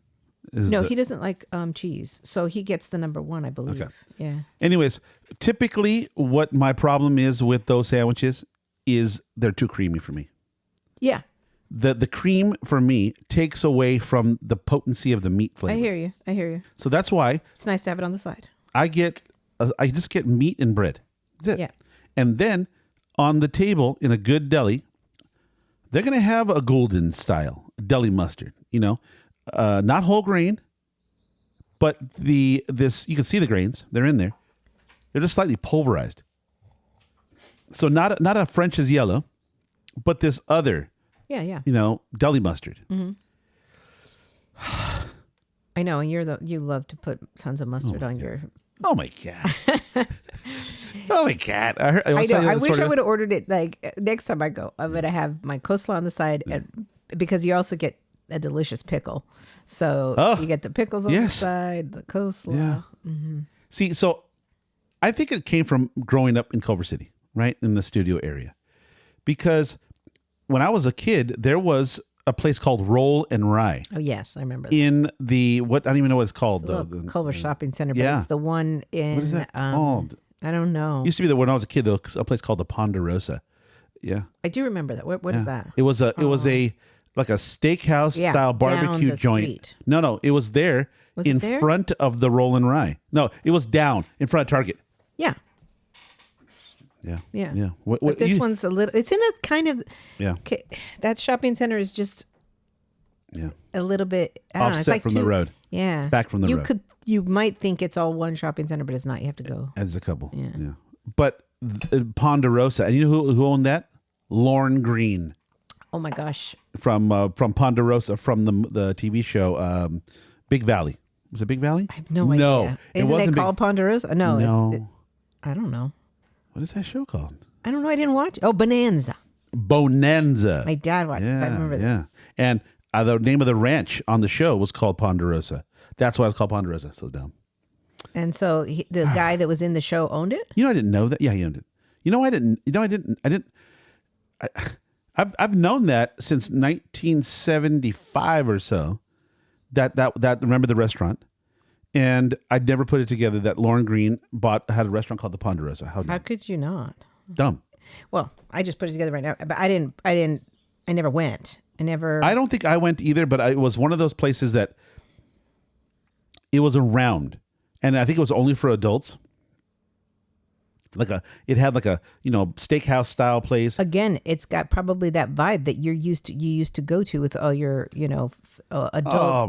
No, he doesn't like cheese. So he gets the number 1, I believe. Okay. Yeah. Anyways, typically what my problem is with those sandwiches is they're too creamy for me. Yeah. The cream for me takes away from the potency of the meat flavor. I hear you. So that's why it's nice to have it on the side. I just get meat and bread. That's it. Yeah. And then on the table in a good deli, they're going to have a golden style deli mustard, not whole grain, but this you can see the grains. They're in there. They're just slightly pulverized. So not a French's yellow, but this other, deli mustard. Mm-hmm. I know, and you love to put tons of mustard on your. Oh my god! Oh my god! I know. I wish I would have ordered it. Like next time I go, I'm gonna have my coleslaw on the side, and because you also get a delicious pickle, so you get the pickles on the side, the coleslaw. Yeah. Mm-hmm. See, so I think it came from growing up in Culver City, right in the studio area, because when I was a kid, there was a place called Roll and Rye. Oh yes, I remember that. In the what I don't even know what it's called though. Culver Shopping Center, but it's the one in. What is that called? I don't know. Used to be that when I was a kid, there was a place called the Ponderosa. Yeah, I do remember that. What is that? It was a like a steakhouse style barbecue joint. Street. No, it was there in front of the Roll and Rye. No, it was down in front of Target. Yeah. Yeah. But this one's a little. It's in a kind of. Yeah. Okay, that shopping center is just. Yeah. A little bit offset it's like from the road. Yeah. Back from the road. You might think it's all one shopping center, but it's not. You have to go. As a couple. Yeah. But Ponderosa, and you know who owned that? Lorne Green. Oh my gosh. From Ponderosa, from the TV show Big Valley. Was it Big Valley? I have no idea. No, Isn't it called Ponderosa? No. I don't know. What is that show called? I don't know. I didn't watch. Oh, Bonanza. My dad watched it. I remember this. Yeah. And the name of the ranch on the show was called Ponderosa. That's why it's called Ponderosa. So dumb. And so the guy that was in the show owned it? I didn't know that. Yeah, he owned it. I didn't. I've known that since 1975 or so. That remember the restaurant, and I'd never put it together that Lorne Green had a restaurant called the Ponderosa. How could you not? Dumb. Well, I just put it together right now, but I never went. I don't think I went either, but it was one of those places that it was around, and I think it was only for adults. It had like a steakhouse style place. Again, it's got probably that vibe that you used to go to with all your adult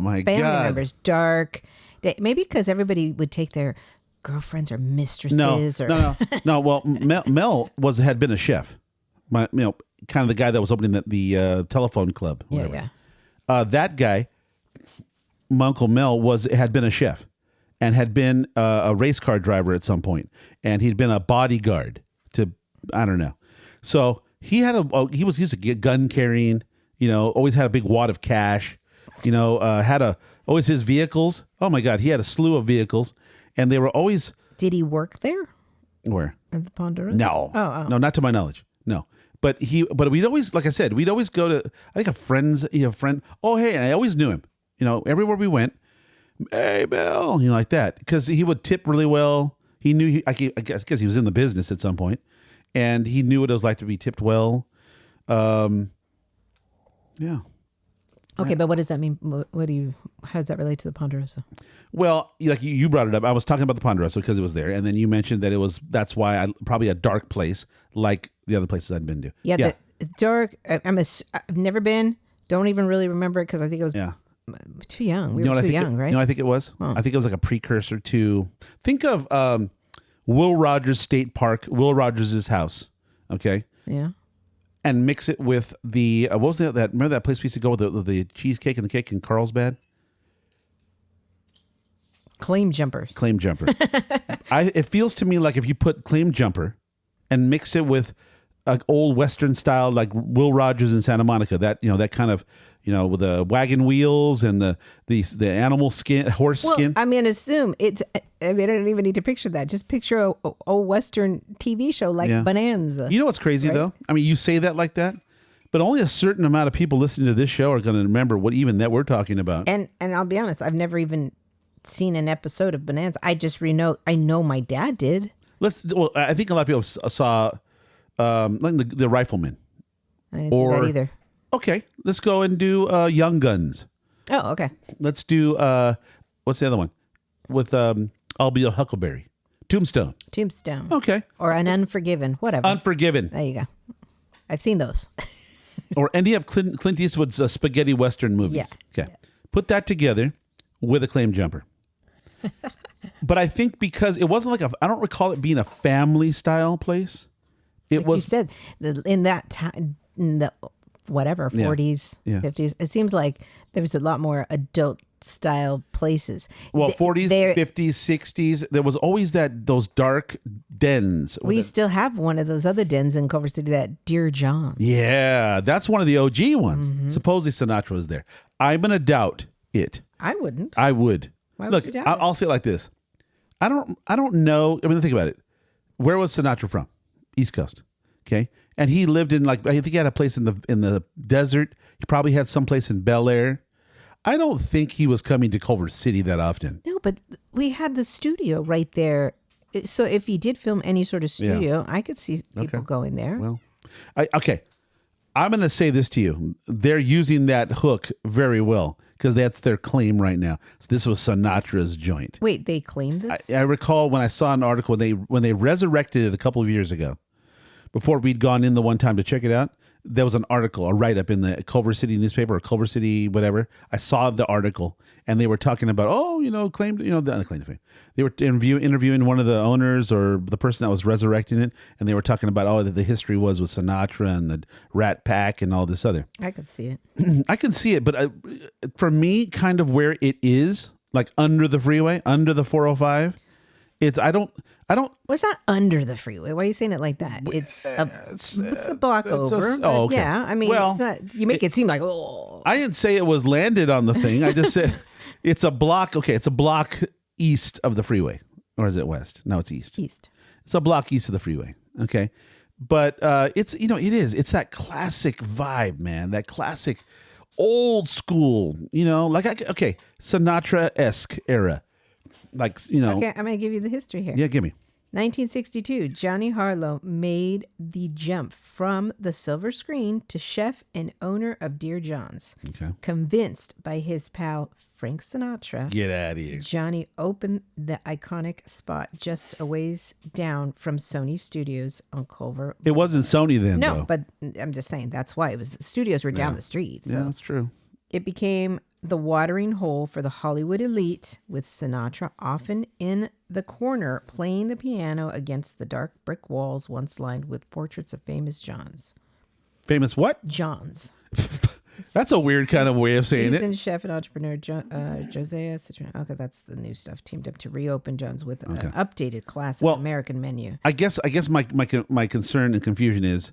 family members. Dark, maybe because everybody would take their girlfriends or mistresses. No. Well, Mel had been a chef. Kind of the guy that was opening the telephone club. Yeah. That guy, my Uncle Mel, had been a chef. And had been a race car driver at some point, and he'd been a bodyguard to I don't know. So he was a gun carrying, always had a big wad of cash, always his vehicles. Oh my God, he had a slew of vehicles, and they were always. Did he work there? Where? At the Ponderosa? No, no, not to my knowledge. No, but we'd always, like I said, we'd always go to I think a friend. Oh hey, and I always knew him. Everywhere we went. Hey, Bill, like that, because he would tip really well. He knew, I guess, because he was in the business at some point, and he knew what it was like to be tipped well. Yeah. Okay, but what does that mean? How does that relate to the Ponderosa? Well, you brought it up. I was talking about the Ponderosa because it was there, and then you mentioned that that's why probably a dark place like the other places I'd been to. Yeah. The dark. I've never been. Don't even really remember it because I think it was. Yeah. Too young. We were too young, right? I think it was? I think it was like a precursor to... Think of Will Rogers State Park, Will Rogers' house, okay? Yeah. And mix it with the... what was that? Remember that place we used to go with the cheesecake and the cake in Carlsbad? Claim Jumper. It feels to me like if you put Claim Jumper and mix it with old Western style, like Will Rogers in Santa Monica. That that kind of with the wagon wheels and the animal skin, horse skin. I mean, assume it's. I mean, I don't even need to picture that. Just picture a old Western TV show like Bonanza. You know what's crazy though? I mean, you say that like that, but only a certain amount of people listening to this show are going to remember what even that we're talking about. And I'll be honest, I've never even seen an episode of Bonanza. I just I know my dad did. I think a lot of people saw like the Rifleman. I didn't see that either. Okay, let's go and do Young Guns. Oh, okay. Let's do what's the other one with I'll Be a Huckleberry. Tombstone. Okay. Or an Unforgiven, whatever. Unforgiven. There you go. I've seen those. Or any of Clint Eastwood's spaghetti Western movies. Yeah. Okay. Yeah. Put that together with Acclaimed Jumper. But I think because it wasn't like I don't recall it being a family style place. It was. You said in that time, in the 40s, 50s, it seems like there was a lot more adult style places. Well, 40s, 50s, 60s, there was always those dark dens. We still have one of those other dens in Culver City, that Dear John. Yeah, that's one of the OG ones. Mm-hmm. Supposedly Sinatra was there. I'm going to doubt it. I wouldn't. I would. Why would you doubt it? I'll say it like this. I don't know. I mean, think about it. Where was Sinatra from? East Coast. Okay. And he lived in I think he had a place in the desert. He probably had some place in Bel Air. I don't think he was coming to Culver City that often. No, but we had the studio right there. So if he did film any sort of studio, I could see people going there. Well, I'm going to say this to you. They're using that hook very well because that's their claim right now. So this was Sinatra's joint. Wait, they claimed this? I recall when I saw an article when they resurrected it a couple of years ago, before we'd gone in the one time to check it out. There was an article, a write-up in the Culver City newspaper or Culver City whatever. I saw the article, and they were talking about, claimed, claimed fame. They were interviewing one of the owners or the person that was resurrecting it, and they were talking about, the history was with Sinatra and the Rat Pack and all this other. I could see it. I can see it, but for me, kind of where it is, like under the freeway, under the 405, I don't. Well, it's not under the freeway. Why are you saying it like that? It's a block over. Okay. Yeah, I mean, it's not, you make it seem like, oh. I didn't say it was landed on the thing. I just said it's a block. Okay, it's a block east of the freeway. Or is it west? No, it's east. East. It's a block east of the freeway. Okay. But it's, it is. It's that classic vibe, man. That classic old school, Sinatra-esque era. Okay, I'm going to give you the history here. Yeah, give me. 1962, Johnny Harlow made the jump from the silver screen to chef and owner of Dear John's. Okay. Convinced by his pal Frank Sinatra. Get out of here. Johnny opened the iconic spot just a ways down from Sony Studios on Culver. It wasn't Sony then, No, though. but I'm just saying that's why. The studios were down the street. So. Yeah, that's true. It became the watering hole for the Hollywood elite, with Sinatra often in the corner playing the piano against the dark brick walls once lined with portraits of famous Johns. Famous what? Johns. That's a weird kind of way of saying Seasoned chef and entrepreneur Josiah Citron. Okay, that's the new stuff. Teamed up to reopen Johns with an updated classic American menu. I guess my concern and confusion is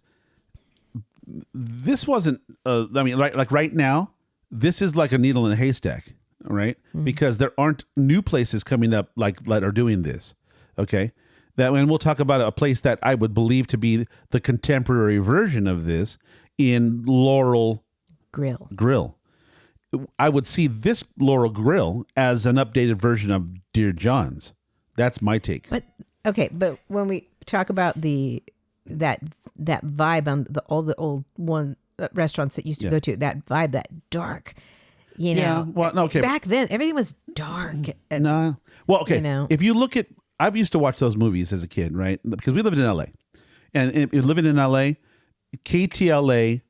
this wasn't. Right now. This is like a needle in a haystack, right? Mm-hmm. Because there aren't new places coming up like are doing this, okay? When we'll talk about a place that I would believe to be the contemporary version of this in Laurel Grill. I would see this Laurel Grill as an updated version of Dear John's. That's my take. But when we talk about that vibe on all the old one. Restaurants that used to go to, that vibe, that dark, back then everything was dark. If you look at, I've used to watch those movies as a kid, right? Because we lived in LA, and if you're living in LA, KTLA,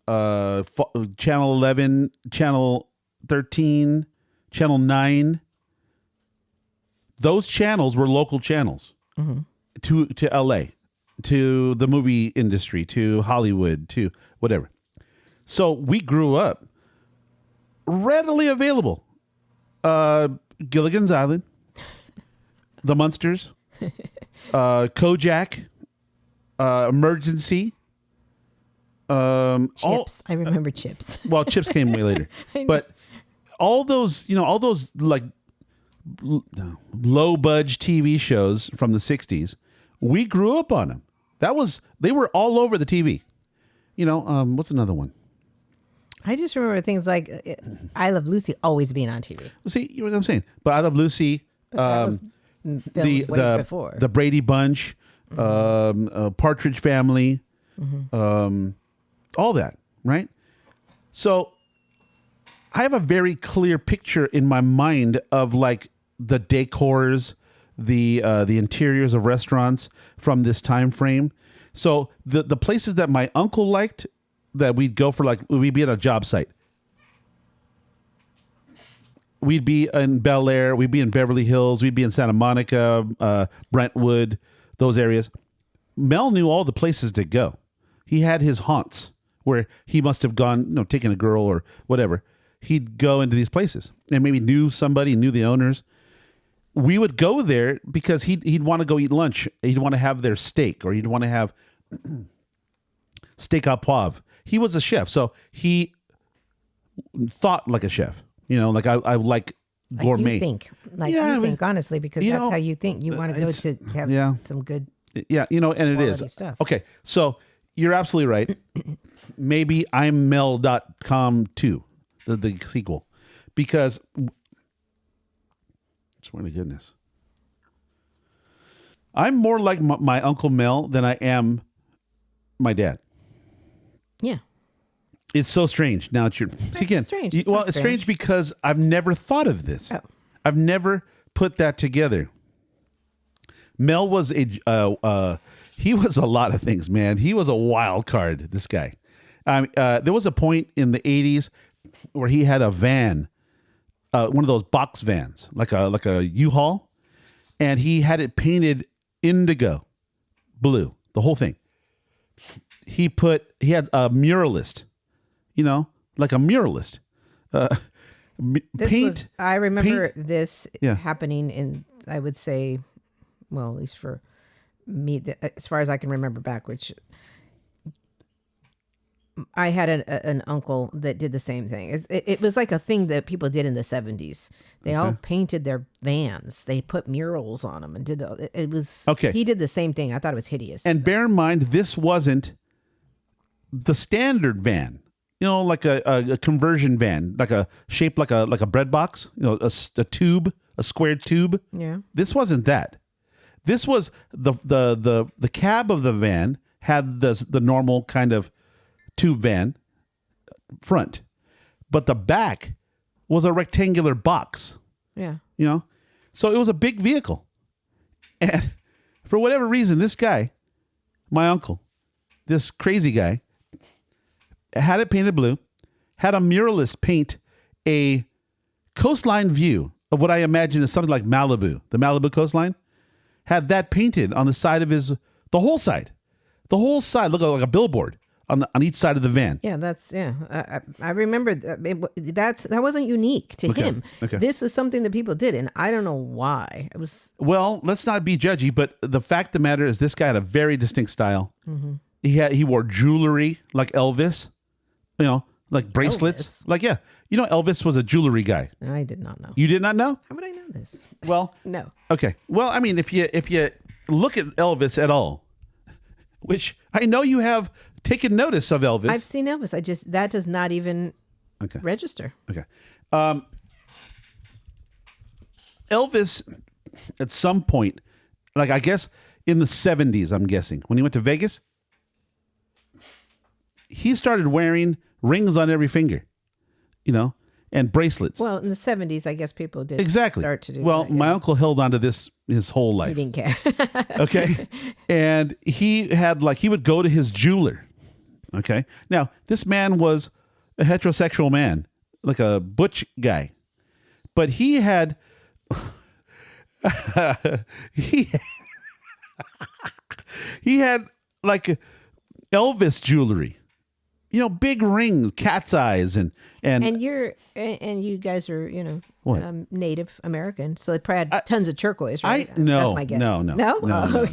channel 11, channel 13, channel 9, those channels were local channels to LA. To the movie industry, to Hollywood, to whatever. So we grew up readily available. Gilligan's Island, The Munsters, Kojak, Emergency. Chips. I remember Chips. Well, Chips came way later, but all those like low budge TV shows from the 60s, we grew up on them. They were all over the TV. What's another one? I just remember things like I Love Lucy always being on TV. See, you know what I'm saying? But I Love Lucy, that was filmed way before. The Brady Bunch, Partridge Family, all that, right? So I have a very clear picture in my mind of like the decors, the interiors of restaurants from this time frame. So the places that my uncle liked, that we'd go for, like, we'd be at a job site. We'd be in Bel Air. We'd be in Beverly Hills. We'd be in Santa Monica, Brentwood, those areas. Mel knew all the places to go. He had his haunts where he must have gone, taken a girl or whatever. He'd go into these places and maybe knew somebody, knew the owners. We would go there because he'd want to go eat lunch. He'd want to have their steak, or he'd want to have steak au poivre. He was a chef, so he thought like a chef. Like I like gourmet. You think, honestly, because that's how you think. You want to go to have some good. Yeah, and it is stuff. Okay, so you're absolutely right. Maybe I'm Mel.com too, the sequel, because. Swear to goodness. I'm more like my Uncle Mel than I am my dad. Yeah. It's so strange. Now it's again. Strange. It's strange because I've never thought of this. Oh. I've never put that together. Mel was he was a lot of things, man. He was a wild card, this guy. There was a point in the 80s where he had a van, one of those box vans, like a U-Haul, and he had it painted indigo blue, the whole thing. He had a muralist, like a muralist. I remember this happening in, I would say, well, at least for me, as far as I can remember back, which I had an uncle that did the same thing. It was like a thing that people did in the 70s. They all painted their vans. They put murals on them and it was, he did the same thing. I thought it was hideous. And bear in mind, this wasn't the standard van, like a conversion van, shaped like a bread box, a tube, a squared tube. Yeah. This wasn't that. This was the cab of the van had the normal kind of tube van front, but the back was a rectangular box. Yeah. So it was a big vehicle. And for whatever reason, this guy, my uncle, this crazy guy, had it painted blue, had a muralist paint a coastline view of what I imagine is something like Malibu, the Malibu coastline, had that painted on the side of the whole side looked like a billboard on each side of the van. Yeah, I remember that wasn't unique to him. Okay. This is something that people did, and I don't know why. It was. Well, let's not be judgy, but the fact of the matter is this guy had a very distinct style. Mm-hmm. He wore jewelry like Elvis, like bracelets. Elvis? Like, yeah. Elvis was a jewelry guy. I did not know. You did not know? How would I know this? Well, no. Okay. Well, I mean, if you look at Elvis at all, which I know you have taken notice of Elvis. I've seen Elvis. That does not even register. Okay. Elvis, at some point, like I guess in the 70s, I'm guessing, when he went to Vegas, he started wearing rings on every finger, and bracelets. Well, in the 70s, I guess people did start to do well, that. My uncle held on to this his whole life. He didn't care. Okay. And he would go to his jeweler. Okay. Now, this man was a heterosexual man, like a butch guy. But he had he had like Elvis jewelry. Big rings, cat's eyes, and you guys are what? Native American, so they probably had tons of turquoise, right? No, that's my guess. No.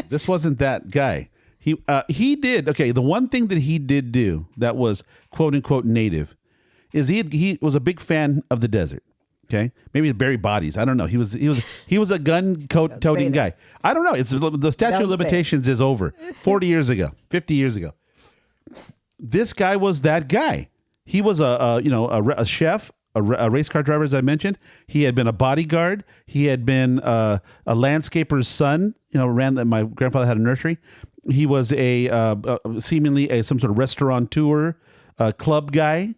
This wasn't that guy. He did. Okay, the one thing that he did do that was quote unquote native is he was a big fan of the desert. Okay, maybe bury bodies. I don't know. He was a gun toting guy. I don't know. It's the statute of limitations is over 40 years ago, 50 years ago. This guy was that guy. He was a chef, a race car driver, as I mentioned. He had been a bodyguard. He had been a landscaper's son. My grandfather had a nursery. He was seemingly some sort of restaurateur, club guy.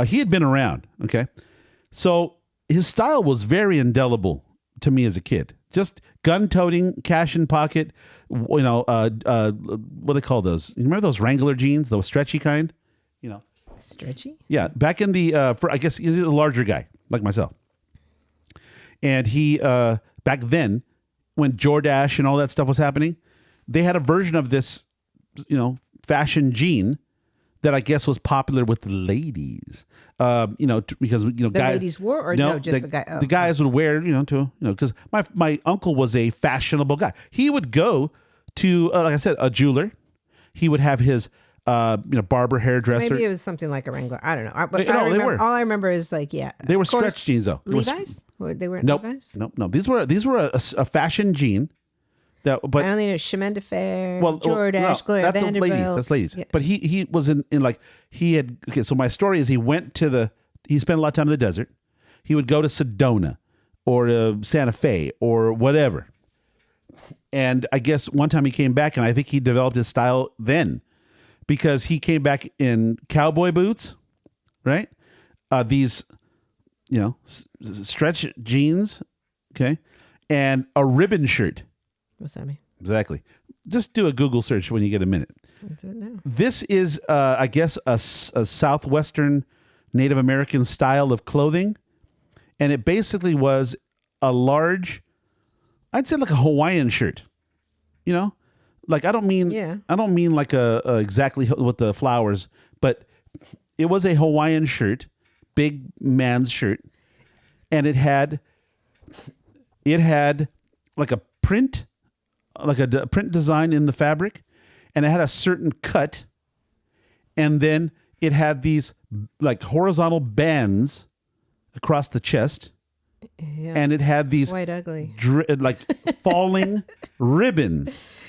He had been around. Okay, so his style was very indelible to me as a kid. Just gun-toting, cash in pocket. What do they call those? You remember those Wrangler jeans, those stretchy kind? Stretchy? Yeah, back in the I guess he's a larger guy like myself. And he back then, when Jordache and all that stuff was happening, they had a version of this, fashion jean that I guess was popular with the ladies. Because the ladies wore, or no, just the guy. Oh, the guys would wear, because my uncle was a fashionable guy. He would go to, like I said, a jeweler. He would have his, barber, hairdresser. Maybe it was something like a Wrangler. I don't know. But they were. All I remember is they were stretch jeans though. Levi's? They weren't nope, Levi's? Nope. These were a fashion jean. But I only know Chemin de Fer, Jordache, Gloria Vanderbilt. That's ladies. Yeah. But he was in like he had. Okay, so my story is he spent a lot of time in the desert. He would go to Sedona or to Santa Fe or whatever. And I guess one time he came back, and I think he developed his style then, because he came back in cowboy boots, right? These, stretch jeans, okay, and a ribbon shirt. What's that mean? Exactly. Just do a Google search when you get a minute. I'll do it now. This is, I guess, a Southwestern Native American style of clothing. And it basically was a large, I'd say like a Hawaiian shirt. Like I don't mean like a exactly with the flowers, but it was a Hawaiian shirt, big man's shirt. And it had like a print, print design in the fabric, and it had a certain cut, and then it had these like horizontal bands across the chest, and it had these quite ugly, like falling ribbons,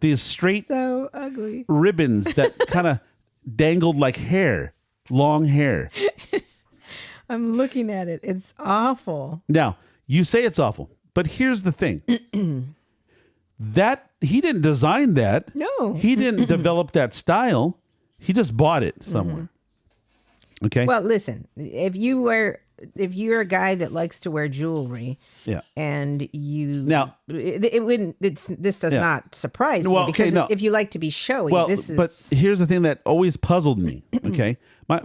these straight so ugly ribbons that kind of dangled like hair, long hair. I'm looking at it. It's awful. Now, you say it's awful, but here's the thing. That he didn't design that. No. He didn't develop that style. He just bought it somewhere. Mm-hmm. Okay. Well, listen, if you're a guy that likes to wear jewelry, and this does not surprise me, because if you like to be showy, But here's the thing that always puzzled me. Okay. My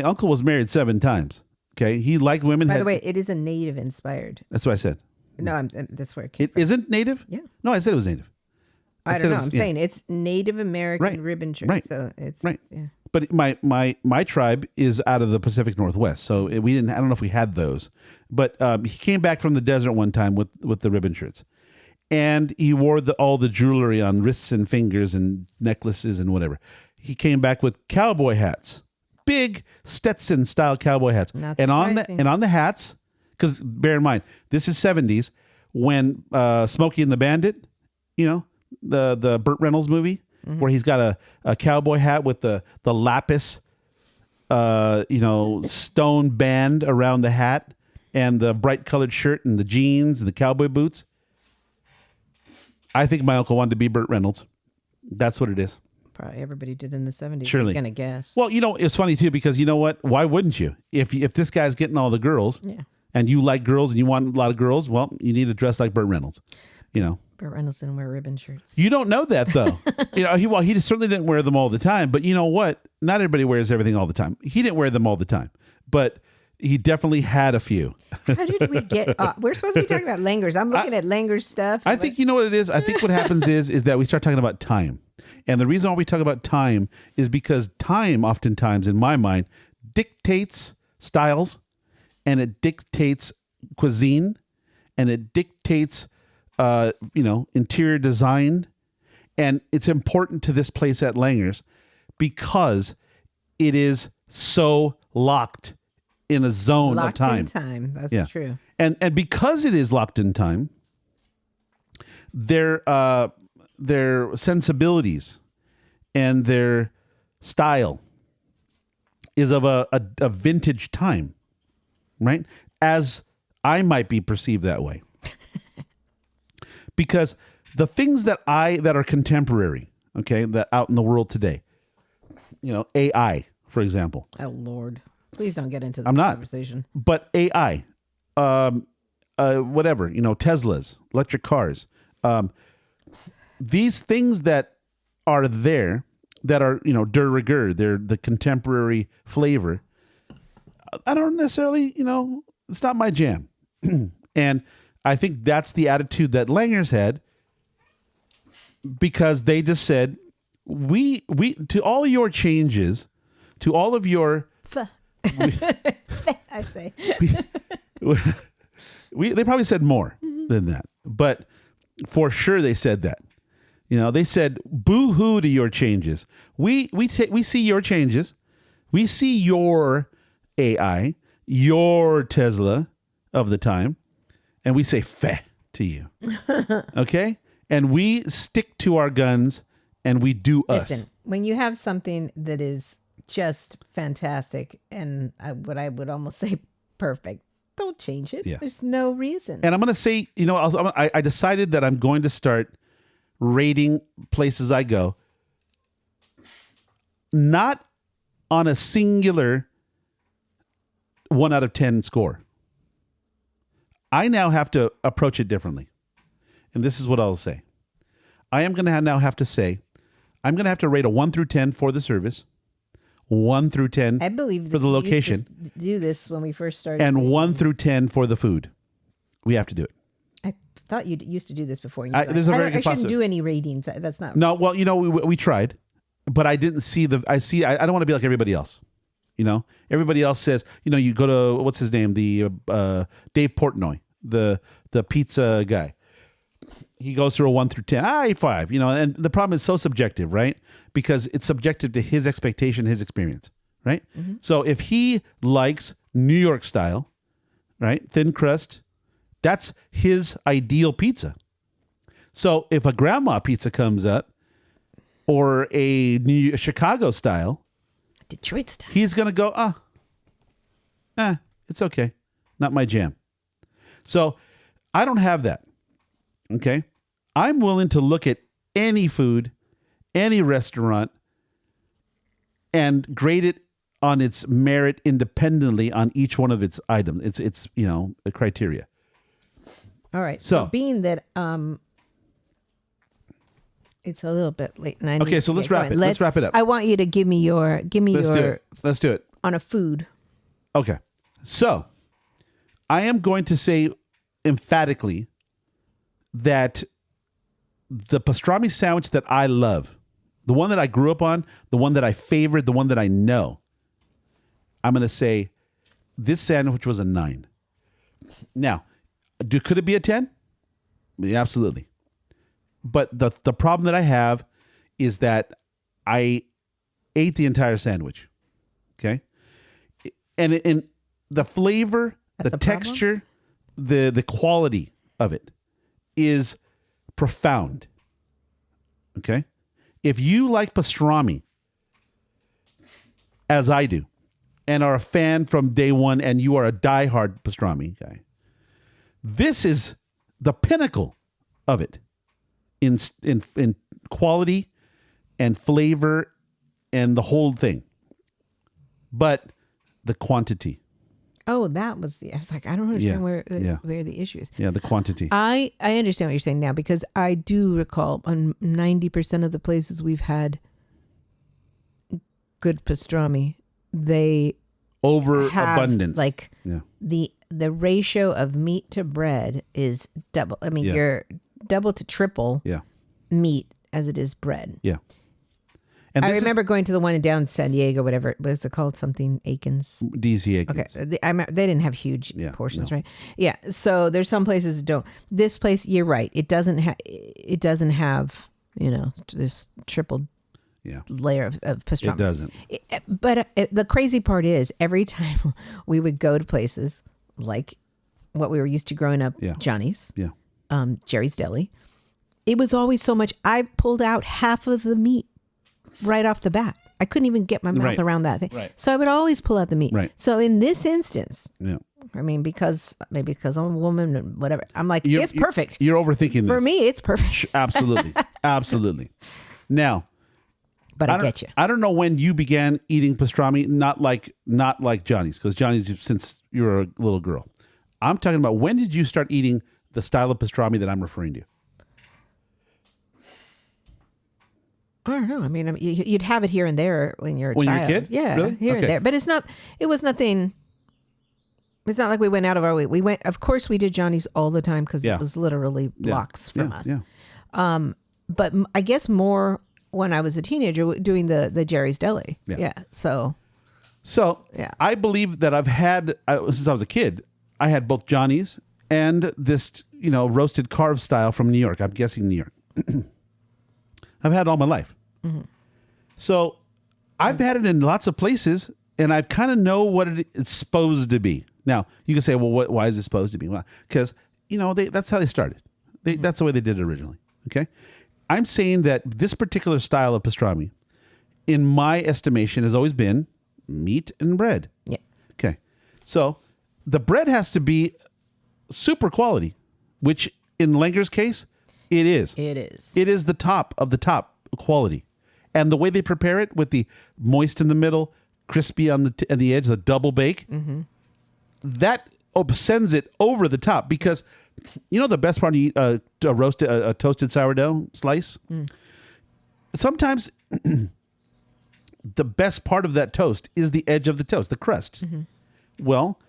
uncle was married 7 times. Okay. He liked women. By the way, it is a native inspired. That's what I said. No, that's where it came from. It isn't native? Yeah. No, I said it was native. I don't know. I'm saying it's Native American ribbon shirt. Right. So it's right. Yeah. But my tribe is out of the Pacific Northwest, so we didn't. I don't know if we had those, but he came back from the desert one time with the ribbon shirts, and he wore all the jewelry on wrists and fingers and necklaces and whatever. He came back with cowboy hats, big Stetson style cowboy hats, and on the hats. Because bear in mind, this is 70s when Smokey and the Bandit, the Burt Reynolds movie, where he's got a cowboy hat with the lapis, stone band around the hat, and the bright colored shirt and the jeans and the cowboy boots. I think my uncle wanted to be Burt Reynolds. That's what it is. Probably everybody did in the 70s. Surely. I'm going to guess. Well, it's funny too, because you know what? Why wouldn't you? If this guy's getting all the girls. Yeah. And you like girls and you want a lot of girls, well, you need to dress like Burt Reynolds, Burt Reynolds didn't wear ribbon shirts. You don't know that, though. He certainly didn't wear them all the time. But you know what? Not everybody wears everything all the time. He didn't wear them all the time. But he definitely had a few. How did we get we're supposed to be talking about Langers. I'm looking at Langers stuff. I think you know what it is? I think what happens is that we start talking about time. And the reason why we talk about time is because time, oftentimes, in my mind, dictates styles. And it dictates cuisine, and it dictates, interior design, And it's important to this place at Langers because it is so locked in a zone of time. Locked in time. That's true. And because it is locked in time, their sensibilities and their style is of a vintage time, right? As I might be perceived that way. Because the things that are contemporary, okay, that out in the world today, AI, for example. Oh, Lord. Please don't get into this conversation. But AI, whatever, Teslas, electric cars, these things that are there that are, de rigueur, they're the contemporary flavor. I don't necessarily, it's not my jam. And I think that's the attitude that Langers had, because they just said, we to all your changes, to all of your I say they probably said more than that, but for sure they said that. They said boo-hoo to your changes. We see your changes. We see your AI, your Tesla of the time, and we say feh to you. Okay? And we stick to our guns and we do us. Listen, when you have something that is just fantastic and what I would almost say perfect, don't change it. Yeah. There's no reason. And I'm going to say, I decided that I'm going to start rating places I go, not on a singular 1 out of 10 score. I now have to approach it differently. And this is what I'll say. I am going to now have to say, I'm going to have to rate a 1 through 10 for the service, 1 through 10 I believe for the location, used to do this when we first started, and 1 through 10 for the food. We have to do it. I thought you used to do this before. There's a very good I shouldn't do any ratings. That's not. No, well, we tried, but I didn't see I don't want to be like everybody else. Everybody else says, you go to, what's his name? The Dave Portnoy, the pizza guy. He goes through a 1 through 10, 5, and the problem is so subjective, right? Because it's subjective to his expectation, his experience, right? Mm-hmm. So if he likes New York style, right? Thin crust, that's his ideal pizza. So if a grandma pizza comes up or a Chicago style, Detroit style, he's going to go, it's okay. Not my jam. So I don't have that. Okay. I'm willing to look at any food, any restaurant, and grade it on its merit independently on each one of its items. It's a criteria. All right. So being that it's a little bit late, and okay, so let's wrap it. Let's wrap it up. I want you to give me your Let's do it on a food. Okay. So I am going to say emphatically that the pastrami sandwich that I love, the one that I grew up on, the one that I favored, the one that I know, I'm going to say this sandwich was a 9. Now, could it be a 10? Yeah, absolutely. But the problem that I have is that I ate the entire sandwich. Okay? And in the flavor, the texture, the quality of it is profound. Okay? If you like pastrami, as I do, and are a fan from day one, and you are a diehard pastrami guy, this is the pinnacle of it in quality and flavor and the whole thing. But the quantity. Oh, that was I was like, I don't understand where the issue is. Yeah, the quantity. I understand what you're saying now, because I do recall on 90% of the places we've had good pastrami, they overabundance. Like the ratio of meat to bread is double. I mean, you're double to triple meat as it is bread. Yeah. And I remember going to the one in down San Diego, whatever it was called, something Aikens. DC Aikens. Okay, they didn't have huge portions, right? Yeah. So there's some places that don't. This place, you're right. It doesn't have. this triple Yeah. layer of pastrami. It doesn't. But the crazy part is every time we would go to places like what we were used to growing up, Yeah. Johnny's, Yeah. Jerry's Deli, it was always so much. I pulled out half of the meat right off the bat. I couldn't even get my mouth around that thing. Right. So I would always pull out the meat. Right. So in this instance, Yeah. I mean, because I'm a woman and whatever, I'm like, it's perfect. You're overthinking this. For me, it's perfect. Absolutely. Absolutely. Now, But I get you. I don't know when you began eating pastrami, not like Johnny's, because Johnny's since you were a little girl. I'm talking about, when did you start eating the style of pastrami that I'm referring to? I don't know. I mean, you'd have it here and there when you're a When child. you're a kid? Yeah, Really? here Okay. and there. But it was nothing. It's not like we went out of our way. We went, of course, we did Johnny's all the time because Yeah. it was literally blocks from us. Yeah. But I guess more when I was a teenager doing the Jerry's Deli. Yeah. So yeah. I believe that I've had, since I was a kid, I had both Johnny's and this, roasted carve style from New York. I'm guessing New York. I've had it all my life. Mm-hmm. So I've had it in lots of places, and I kind of know what it's supposed to be. Now, you can say, well, why is it supposed to be? Well, because, that's how they started. That's the way they did it originally. Okay? I'm saying that this particular style of pastrami, in my estimation, has always been meat and bread. Yeah. Okay. So the bread has to be super quality, which in Langers' case, it is. It is. It is the top of the top quality. And the way they prepare it with the moist in the middle, crispy on the edge, the double bake, that sends it over the top, because the best part of eat a toasted sourdough slice? Sometimes the best part of that toast is the edge of the toast, the crust. Well,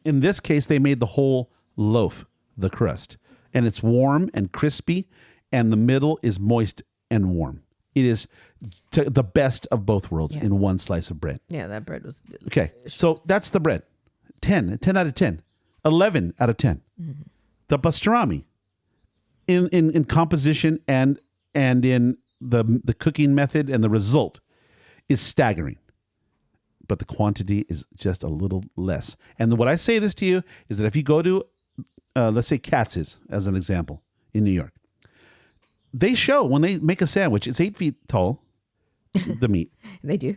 in this case, they made the whole loaf the crust. And it's warm and crispy, and the middle is moist and warm. It is the best of both worlds in one slice of bread. Yeah, that bread was delicious. Okay, so that's the bread. 10 out of 10. 11 out of 10. The pastrami in composition and in the cooking method and the result is staggering. But the quantity is just a little less. And what I say this to you is that if you go to, let's say Katz's, as an example, in New York, they show when they make a sandwich, it's 8 feet tall, the meat. They do.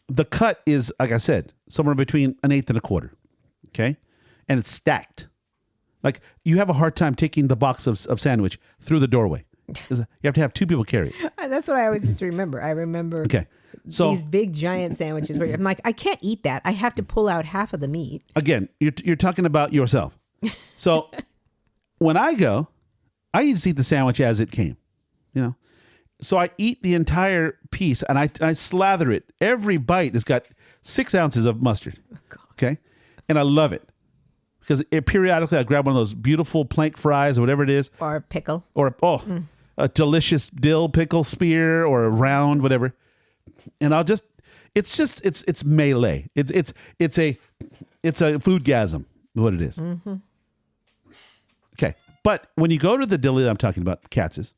The cut is, like I said, somewhere between an eighth and a quarter. Okay? And it's stacked. Like, you have a hard time taking the box of sandwich through the doorway. You have to have two people carry it. That's what I always used to remember. I remember these big giant sandwiches where I'm like, I can't eat that. I have to pull out half of the meat. Again, you're talking about yourself. So when I go, I just eat the sandwich as it came. So I eat the entire piece and I slather it. Every bite has got 6 ounces of mustard. Okay? And I love it. Because periodically I grab one of those beautiful plank fries or whatever it is. Or a pickle. Or, a delicious dill pickle spear or a round, whatever. And I'll just, it's melee. It's a foodgasm, what it is. Mm-hmm. Okay. But when you go to the deli that I'm talking about, Katz's,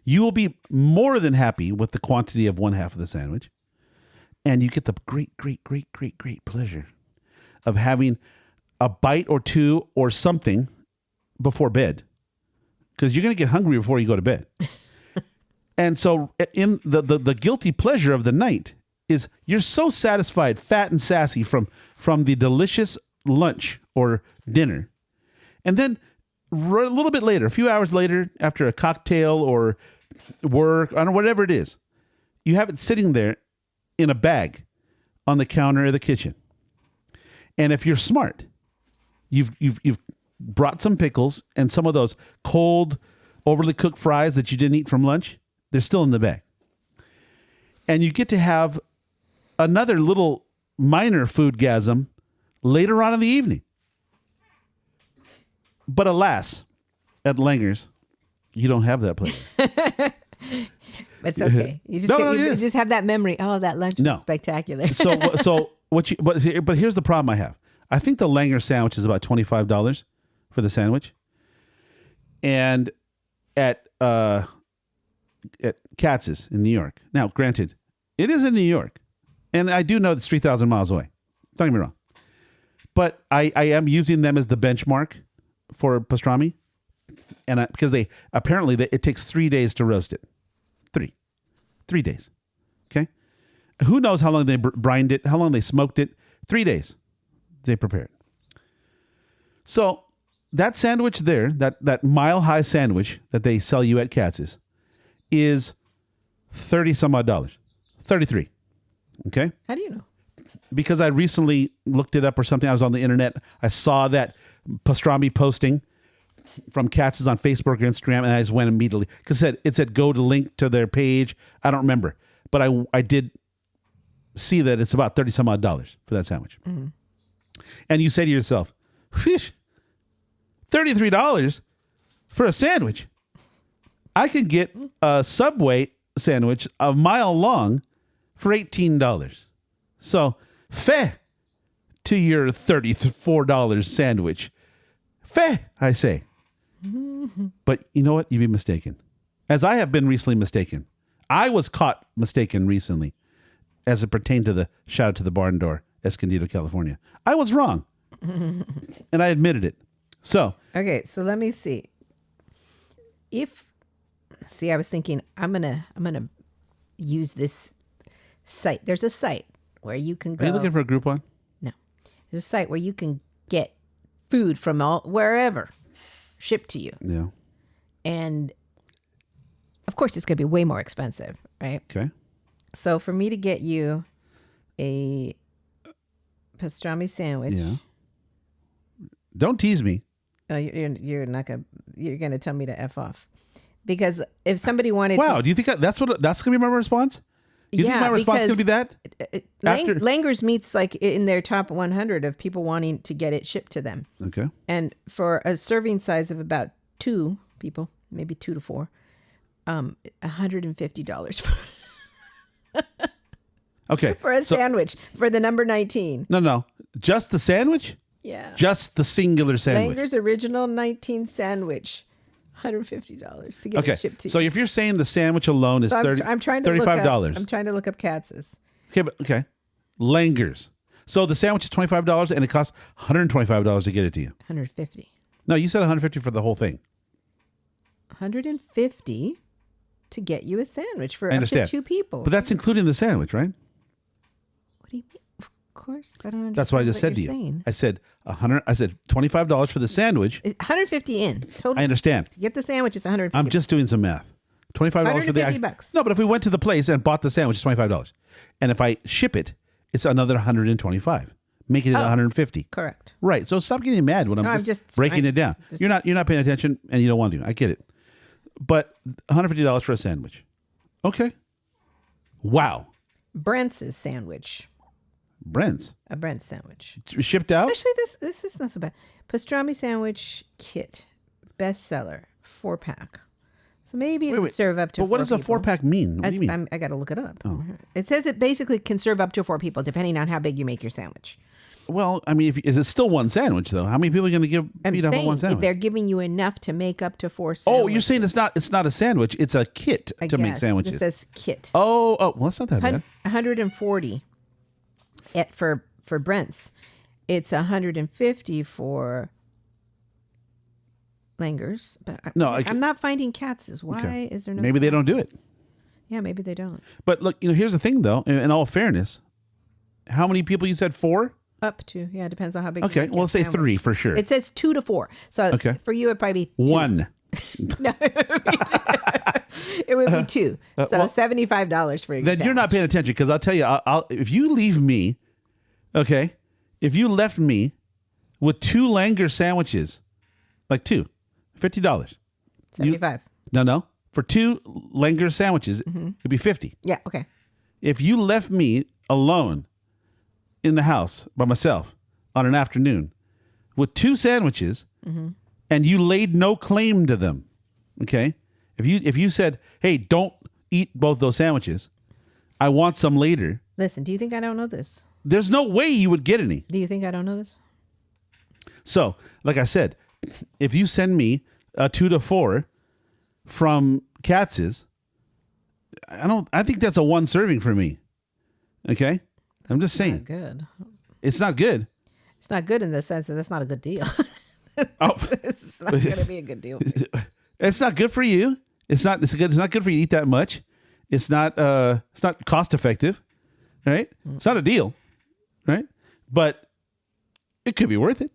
you will be more than happy with the quantity of one half of the sandwich. And you get the great pleasure of having a bite or two or something before bed. Because you're going to get hungry before you go to bed. And so in the guilty pleasure of the night is you're so satisfied, fat and sassy from the delicious lunch or dinner. And then a little bit later, a few hours later, after a cocktail or work, I don't know, whatever it is, you have it sitting there in a bag on the counter of the kitchen. And if you're smart, you've brought some pickles and some of those cold, overly cooked fries that you didn't eat from lunch. They're still in the bag. And you get to have another little minor foodgasm later on in the evening. But alas, at Langers, you don't have that pleasure. It's okay. You just just have that memory. Oh, that lunch was spectacular. But here's the problem I have. I think the Langers sandwich is about $25 for the sandwich. And at Katz's in New York. Now, granted, it is in New York, and I do know it's 3,000 miles away. Don't get me wrong. But I am using them as the benchmark for pastrami, and because it takes 3 days to roast it. 3 days. Okay? Who knows how long they brined it, how long they smoked it? 3 days they prepared. So that sandwich there, that mile-high sandwich that they sell you at Katz's, is $30-some-odd. 33. Okay? How do you know? Because I recently looked it up or something. I was on the internet. I saw that pastrami posting from Katz's on Facebook or Instagram, and I just went immediately. Because it said go to link to their page. I don't remember. But I did see that it's about $30-some-odd for that sandwich. Mm-hmm. And you say to yourself, $33 for a sandwich? I could get a Subway sandwich a mile long for $18. So, feh to your $34 sandwich. Feh, I say. But you know what? You'd be mistaken. As I have been recently mistaken. I was caught mistaken recently as it pertained to the shout out to the barn door, Escondido, California. I was wrong. And I admitted it. So. Okay, so let me see. I was thinking I'm gonna use this site. There's a site where you can go. Are you looking for a Groupon? No. There's a site where you can get food from wherever shipped to you. Yeah. And of course it's gonna be way more expensive, right? Okay. So for me to get you a pastrami sandwich. Yeah. Don't tease me. Oh, you're not gonna. You're gonna tell me to F off, because if somebody wanted. Wow, do you think that's gonna be my response? You think my response is gonna be that? Langers meets like in their top 100 of people wanting to get it shipped to them. Okay. And for a serving size of about 2 people, maybe 2 to 4, $150. Okay. For a sandwich for the number 19. No, just the sandwich. Yeah. Just the singular sandwich. Langers original 19 sandwich, $150 to get it shipped to you. So if you're saying the sandwich alone is I'm trying to $35. I'm trying to look up Katz's. Okay. Langers. So the sandwich is $25 and it costs $125 to get it to you. $150. No, you said $150 for the whole thing. $150 to get you a sandwich for I up to understand. 2 people. But that's including the sandwich, right? What do you mean? Of course, I don't understand. That's what I just said to you. Saying. I said $25 for the sandwich. $150 in total. I understand. To get the sandwich, it's $150. I'm just doing some math. $25 for the $150. No, but if we went to the place and bought the sandwich, it's $25. And if I ship it, it's another $125, making it $150. Correct. Right. So stop getting mad when I'm just breaking it down. You're not paying attention and you don't want to. I get it. But $150 for a sandwich. Okay. Wow. Brent's sandwich. Brent's. A Brent's sandwich. Shipped out? Actually, this is not so bad. Pastrami sandwich kit. Bestseller. 4-pack. So maybe it would serve up to 4 people. But what does a 4-pack mean? What do you mean? I got to look it up. Oh. It says it basically can serve up to 4 people, depending on how big you make your sandwich. Well, I mean, is it still one sandwich, though? How many people are going to feed off of one sandwich? They're giving you enough to make up to 4 sandwiches. Oh, you're saying it's not a sandwich. It's a kit to make sandwiches. This says kit. Oh, well, that's not that bad. $140 for Brent's. It's $150 for Langers. But I'm not finding Katz's. Why is there no Maybe they don't do it. Yeah, maybe they don't. But look, here's the thing, though. In all fairness, how many people you said? 4? Up to, yeah, it depends on how big. Okay, well, let's say 3 for sure. It says 2 to 4. So for you, it'd probably be 2. 1. No, it would be 2. So $75 for you. Then you're not paying attention, because I'll tell you, if you leave me, okay, if you left me with 2 Langer sandwiches, like 2, $50. 75. No. For 2 Langer sandwiches, it'd be 50. Yeah, okay. If you left me alone in the house by myself on an afternoon with 2 sandwiches and you laid no claim to them, okay? If you said, hey, don't eat both those sandwiches, I want some later. Listen, do you think I don't know this? There's no way you would get any. Do you think I don't know this? So, like I said, if you send me a 2 to 4 from Katz's, I think that's a one serving for me. Okay? I'm just saying. Not good. It's not good. It's not good in the sense that it's not a good deal. Oh. It's not going to be a good deal. It's not good for you. It's not good for you to eat that much. It's not cost effective, right? It's not a deal, right? But it could be worth it.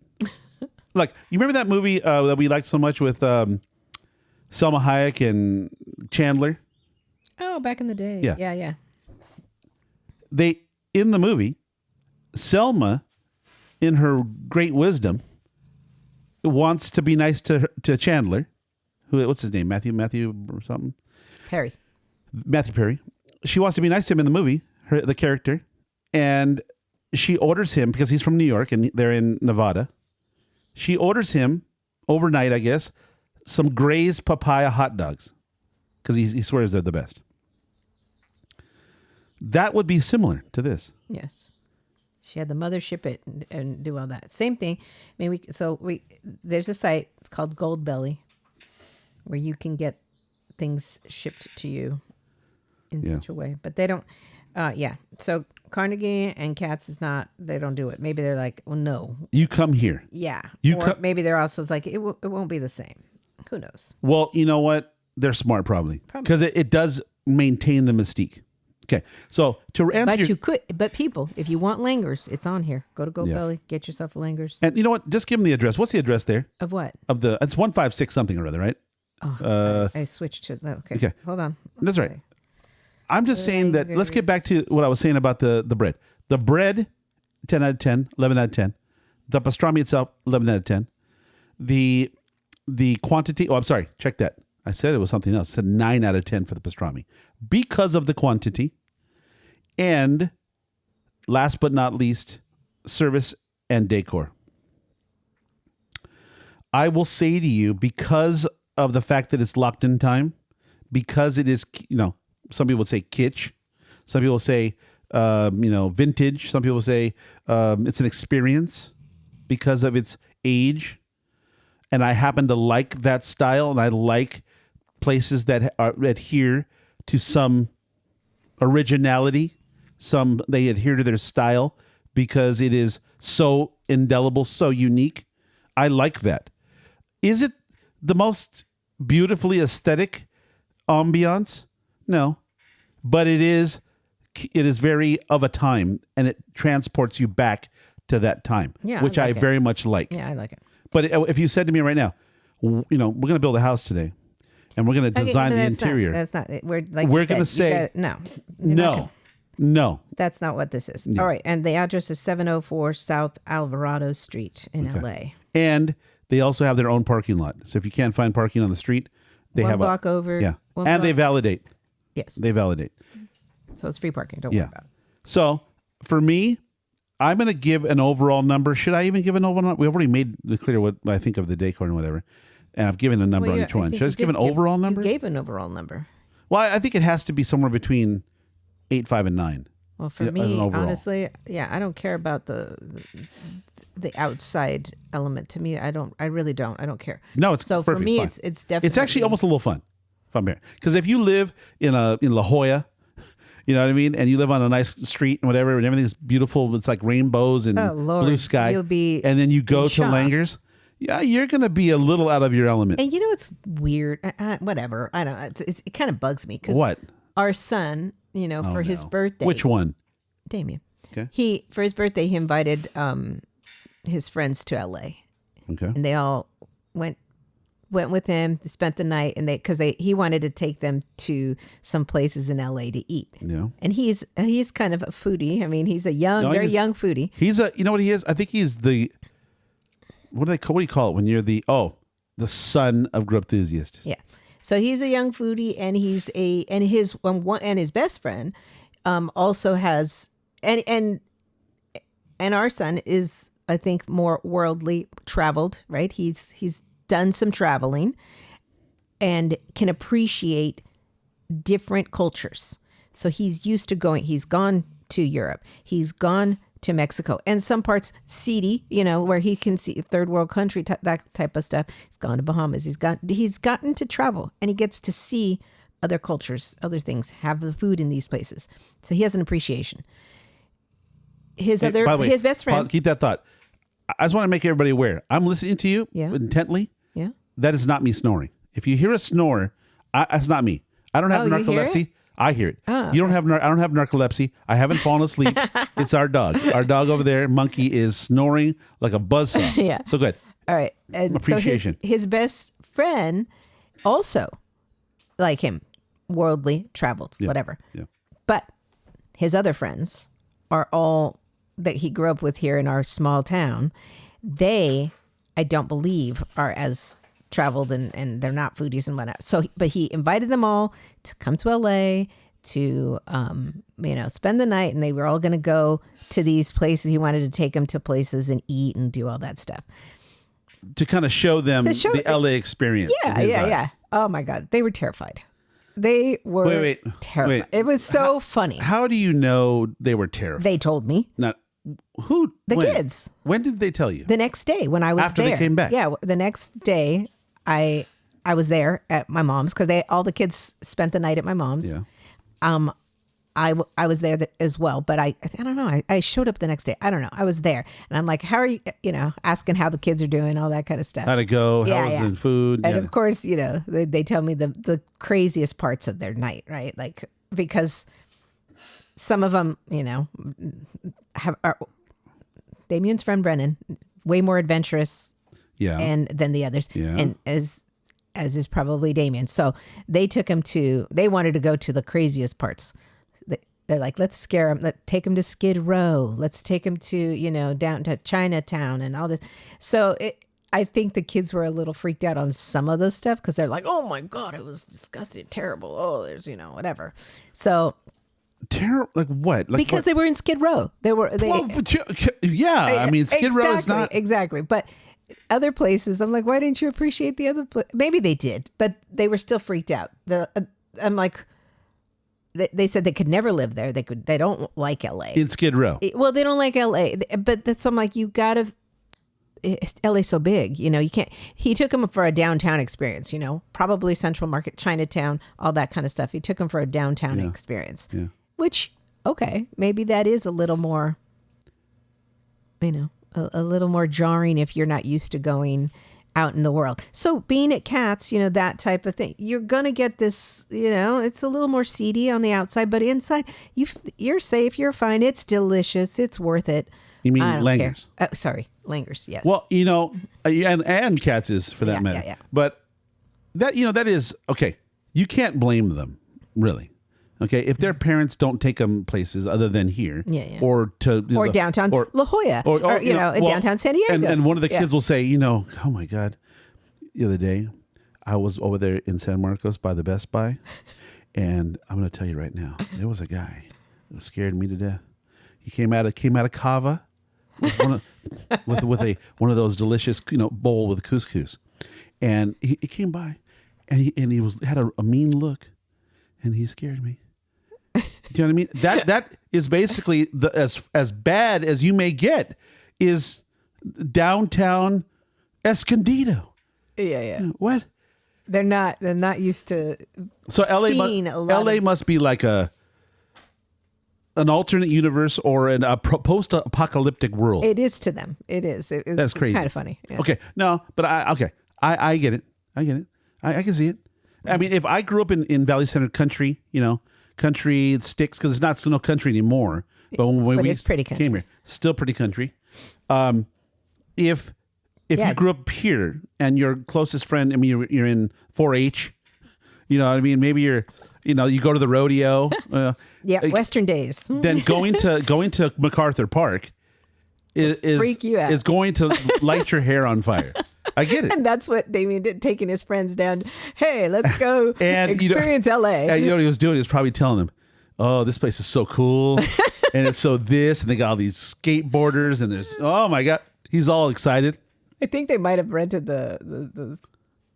Like, you remember that movie that we liked so much with Selma Hayek and Chandler? Oh, back in the day. Yeah. They, in the movie, Selma, in her great wisdom, wants to be nice to Chandler. What's his name? Matthew or something? Perry. Matthew Perry. She wants to be nice to him in the movie, the character, and she orders him, because he's from New York and they're in Nevada. She orders him overnight, I guess, some Gray's papaya hot dogs, because he swears they're the best. That would be similar to this. Yes. She had the mother ship it and do all that. Same thing. I mean, there's a site, it's called Gold Belly, where you can get things shipped to you in such a way. But they don't, So Carnegie and Katz they don't do it. Maybe they're like, well, no. You come here. Yeah. Maybe they're also like, it won't be the same. Who knows? Well, you know what? They're smart probably. Because it does maintain the mystique. Okay. So to answer but people, if you want Langers, it's on here. Go to Gold Belly, get yourself a Langers. And you know what? Just give them the address. What's the address there? Of what? It's 156 something or other, right? Oh, I switched to that. Okay. Hold on. That's right. I'm just saying that, let's get back to what I was saying about the bread. The bread, 10 out of 10, 11 out of 10. The pastrami itself, 11 out of 10. The quantity, I'm sorry, check that. I said it was something else. I said 9 out of 10 for the pastrami. Because of the quantity. And last but not least, service and decor. I will say to you, because of the fact that it's locked in time, because it is, some people would say kitsch, some people say, vintage, some people say it's an experience because of its age. And I happen to like that style, and I like places that adhere to some originality. They adhere to their style because it is so indelible, so unique. I like that. Is it the most beautifully aesthetic ambiance? No, but it is very of a time, and it transports you back to that time, which I very much like. Yeah, I like it. But if you said to me right now, we're going to build a house today, and we're going to design the interior. That's not. We're going to say no. No. That's not what this is. No. All right. And the address is 704 South Alvarado Street in LA. And they also have their own parking lot. So if you can't find parking on the street, they have one block over. Yeah. And they validate. Yes. They validate. So it's free parking. Don't worry about it. So for me, I'm going to give an overall number. Should I even give an overall number? We've already made clear what I think of the decor and whatever. And I've given a number on each one. Should I just give an overall number? You gave an overall number. Well, I think it has to be somewhere between 8, 5, and 9. Well, for me, honestly, I don't care about the outside element. To me, I really don't. I don't care. No, it's so perfect. For me, it's it's definitely. It's actually almost a little fun. If I'm here, because if you live in La Jolla, you know what I mean, and you live on a nice street and whatever, and everything's beautiful, it's like rainbows and blue sky. You'll be and then you go to Langers. Yeah, you're going to be a little out of your element. And you know what's weird? Whatever. I don't know. It kind of bugs me because what? Our son, for his birthday. Which one? Damien. Okay. For his birthday, he invited his friends to LA. Okay. And they all went with him, spent the night, and he wanted to take them to some places in LA to eat. Yeah. And he's kind of a foodie. I mean, he's a very young foodie. He's you know what he is? I think he's the, what do you call it when you're the son of Grub Enthusiast? Yeah. So he's a young foodie, and his best friend also has, and our son is, I think, more worldly traveled, right? He's done some traveling and can appreciate different cultures. So he's used to he's gone to Europe. He's gone to Mexico, and some parts seedy, where he can see third world country, that type of stuff. He's gone to Bahamas. He's gotten to travel, and he gets to see other cultures, other things, have the food in these places. So he has an appreciation. His best friend. Keep that thought. I just want to make everybody aware. I'm listening to you intently. Yeah. That is not me snoring. If you hear a snore, that's not me. I don't have narcolepsy. I hear it. Oh, you don't have. I don't have narcolepsy. I haven't fallen asleep. It's our dog. Our dog over there, Monkey, is snoring like a buzzsaw. Yeah. So good. All right. And appreciation. So his best friend, also like him, worldly, traveled, whatever. Yeah. But his other friends are all that he grew up with here in our small town. They, I don't believe, are as traveled and they're not foodies and whatnot. So, but he invited them all to come to LA to, spend the night, and they were all going to go to these places. He wanted to take them to places and eat and do all that stuff. To kind of show them the LA experience. Yeah. Oh my God. They were terrified. They were terrified. It was so funny. How do you know they were terrified? They told me. Not who? The kids. When did they tell you? The next day when I was after there. They came back. Yeah, the next day I was there at my mom's because all the kids spent the night at my mom's. Yeah. I was there as well, but I don't know. I showed up the next day. I don't know. I was there, and I'm like, how are you? Asking how the kids are doing, all that kind of stuff. How to go? How was the food? And of course, they tell me the craziest parts of their night, right? Like because some of them, are Damien's friend Brennan, way more adventurous, than the others, and as is probably Damien. So they took him they wanted to go to the craziest parts. They're like, let's scare him. Let's take him to Skid Row. Let's take him to, down to Chinatown and all this. So I think the kids were a little freaked out on some of the stuff because they're like, oh my God, it was disgusting, terrible. Oh, there's, whatever. So. Terrible, like what? Like because they were in Skid Row. I mean, Skid Row is not. Exactly. But other places, I'm like, why didn't you appreciate the other place? Maybe they did, but they were still freaked out. I'm like, they said they could never live there. They don't like LA. In Skid Row. Well, they don't like LA, but that's, I'm like, you gotta, LA's so big, you can't. He took him for a downtown experience, probably Central Market, Chinatown, all that kind of stuff. He took him for a downtown experience, which, okay, maybe that is a little more, a little more jarring if you're not used to going out in the world. So being at Cats, that type of thing, you're going to get this, it's a little more seedy on the outside, but inside you're safe. You're fine. It's delicious. It's worth it. You mean Langers? Sorry. Langers. Yes. Well, and Cats is for that matter. Yeah. But that, that is okay. You can't blame them really. Okay, if their parents don't take them places other than here, or to downtown La Jolla, or downtown San Diego, and one of the kids will say, oh my God, the other day I was over there in San Marcos by the Best Buy, and I'm going to tell you right now, there was a guy that scared me to death. He came out of Cava with one of those delicious bowl with couscous, and he came by, and he had a mean look, and he scared me. Do you know what I mean? That is basically as bad as you may get is downtown Escondido. Yeah. What? They're not used to. So LA must be like an alternate universe or a post-apocalyptic world. It is to them. It is. That's crazy. Kind of funny. Yeah. Okay, no, but I get it. I can see it. I mean, if I grew up in Valley Center country, country sticks because it's not no country anymore. But when we came here, still pretty country. If you grew up here and your closest friend, I mean, you're in 4-H, what I mean? Maybe you're, you go to the rodeo. Western days. Then going to MacArthur Park freak you out. is going to light your hair on fire. I get it. And that's what Damien did, taking his friends down. Hey, let's go and experience LA. And what he was doing? He was probably telling them, oh, this place is so cool. And it's so this. And they got all these skateboarders. And there's, oh my God. He's all excited. I think they might have rented the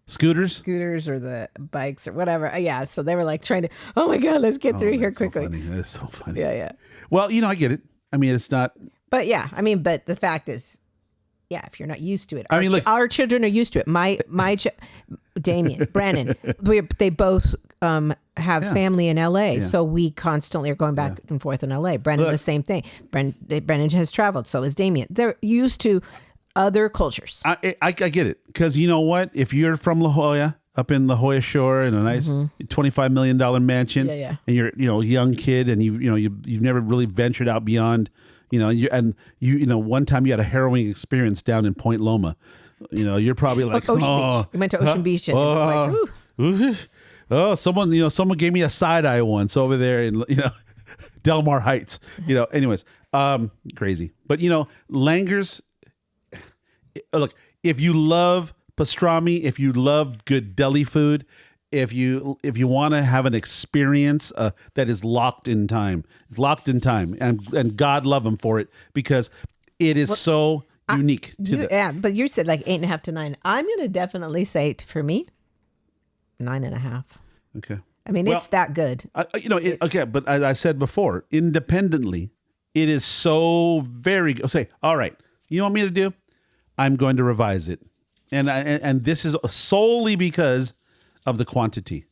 scooters or the bikes or whatever. Yeah. So they were like trying to, oh my God, let's get through here quickly. So funny. That is so funny. Yeah. Well, I get it. I mean, it's not. But yeah, I mean, but the fact is, yeah, if you're not used to it, our children are used to it. Damien, Brandon, they both have family in LA, so we constantly are going back and forth in LA. Brandon, the same thing. Brandon has traveled, so is Damien. They're used to other cultures. I get it, because you know what? If you're from La Jolla, up in La Jolla Shore, in a nice $25 million mansion, and you're a young kid, and you've never really ventured out beyond, one time you had a harrowing experience down in Point Loma. You're probably like, Ocean Beach. We went to Ocean Beach, and it was like, ooh. Someone gave me a side eye once over there in Del Mar Heights. Anyways, crazy. But Langers. Look, if you love pastrami, if you love good deli food, if you want to have an experience that is locked in time, and God love them for it, because it is so unique. But you said like 8.5 to 9. I'm going to definitely say for me, 9.5. Okay. I mean, it's that good. Okay, but as I said before, independently, it is so very good. Say, all right, you know what me to do? I'm going to revise it. And this is solely because of the quantity.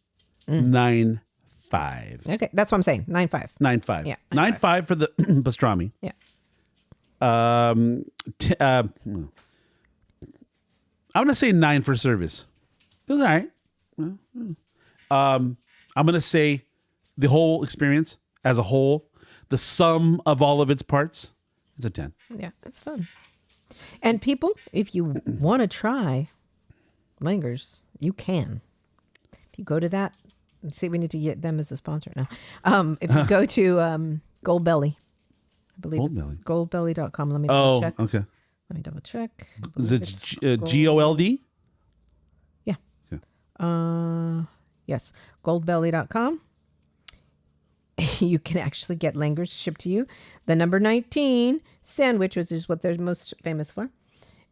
9.5. Okay, that's what I'm saying. 9.5. 9.5. Yeah. 9.5 for the pastrami. Yeah. I'm going to say 9 for service. It was all right. I'm going to say the whole experience as a whole, the sum of all of its parts, is a 10. Yeah, it's fun. And people, if you want to try Langers, you can. If you go to that, see, we need to get them as a sponsor now. If you go to Gold Belly, I believe it's goldbelly.com. Let me double check. Okay. Let me double check. Is it GOLD? Yeah. Okay. Yes, goldbelly.com. You can actually get Langers shipped to you. The number 19 sandwich, which is what they're most famous for.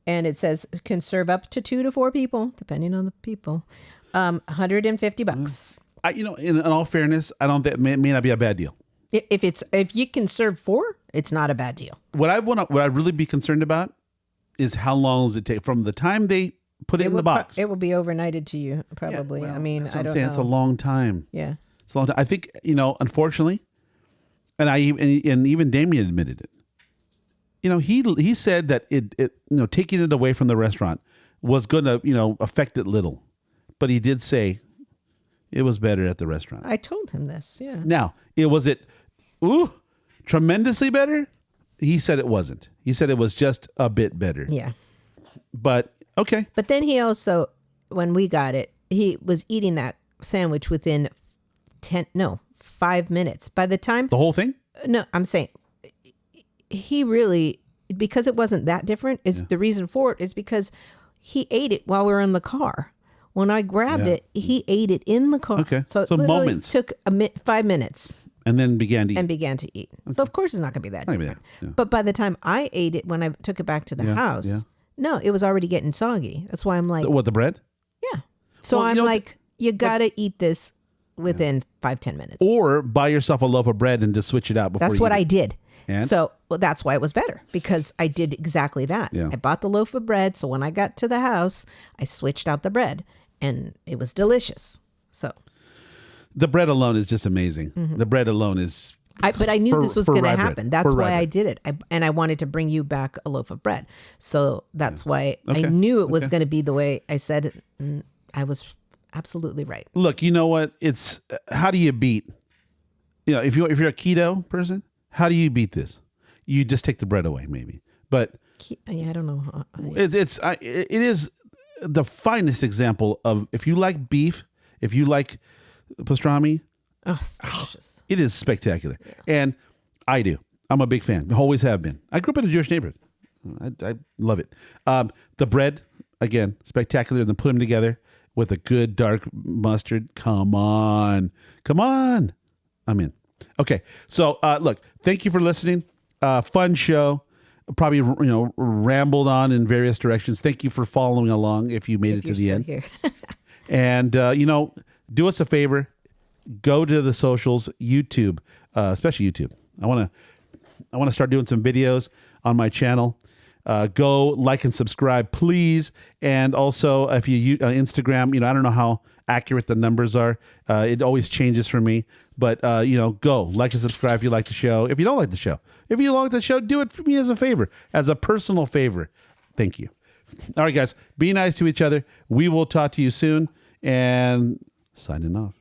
And it says can serve up to 2 to 4 people, depending on the people. $150. In all fairness, I don't think it may not be a bad deal. If you can serve 4, it's not a bad deal. What I really be concerned about is how long does it take from the time they put it in the box. It will be overnighted to you, probably. I mean, I don't know. It's a long time. Yeah. It's a long time. I think, unfortunately, and even Damien admitted it. He said that it taking it away from the restaurant was going to, affect it little. But he did say it was better at the restaurant. I told him this, yeah. Now, was it tremendously better? He said it wasn't. He said it was just a bit better. Yeah. But, okay. But then he also, when we got it, he was eating that sandwich within 5 minutes. By the time... The whole thing? No, I'm saying he really, because it wasn't that different, the reason for it is because he ate it while we were in the car. When I grabbed it, he ate it in the car. Okay. So it moments. took 5 minutes. And then began to eat. Okay. So of course it's not going to be that different. Yeah. But by the time I ate it, when I took it back to the house, no, it was already getting soggy. That's why I'm like... What, the bread? Yeah. So I'm like, you got to eat this within 5-10 minutes. Or buy yourself a loaf of bread and just switch it out before That's what I did. And? So that's why it was better, because I did exactly that. Yeah. I bought the loaf of bread. So when I got to the house, I switched out the bread and it was delicious. So the bread alone is just amazing. Mm-hmm. The bread alone is... But I knew this was going to happen. That's why I did it. And I wanted to bring you back a loaf of bread. So that's why I knew it was going to be the way I said it. And I was absolutely right. Look, you know what? It's how do you beat? If you're a keto person, how do you beat this? You just take the bread away, maybe. But I don't know. It is the finest example of, if you like beef, if you like pastrami, it's delicious. It is spectacular. Yeah. And I do. I'm a big fan. Always have been. I grew up in a Jewish neighborhood. I love it. The bread, again, spectacular. And then put them together with a good dark mustard. Come on. I'm in. Okay. So, look, thank you for listening. Fun show. Probably, rambled on in various directions. Thank you for following along if you made it to the end. Here. And, do us a favor. Go to the socials, YouTube, especially YouTube. I want to I want to start doing some videos on my channel. Go like and subscribe, please. And also, if you use Instagram, I don't know how accurate the numbers are. It always changes for me. But, go like and subscribe if you like the show. If you don't like the show, do it for me as a favor, as a personal favor. Thank you. All right, guys, be nice to each other. We will talk to you soon. And signing off.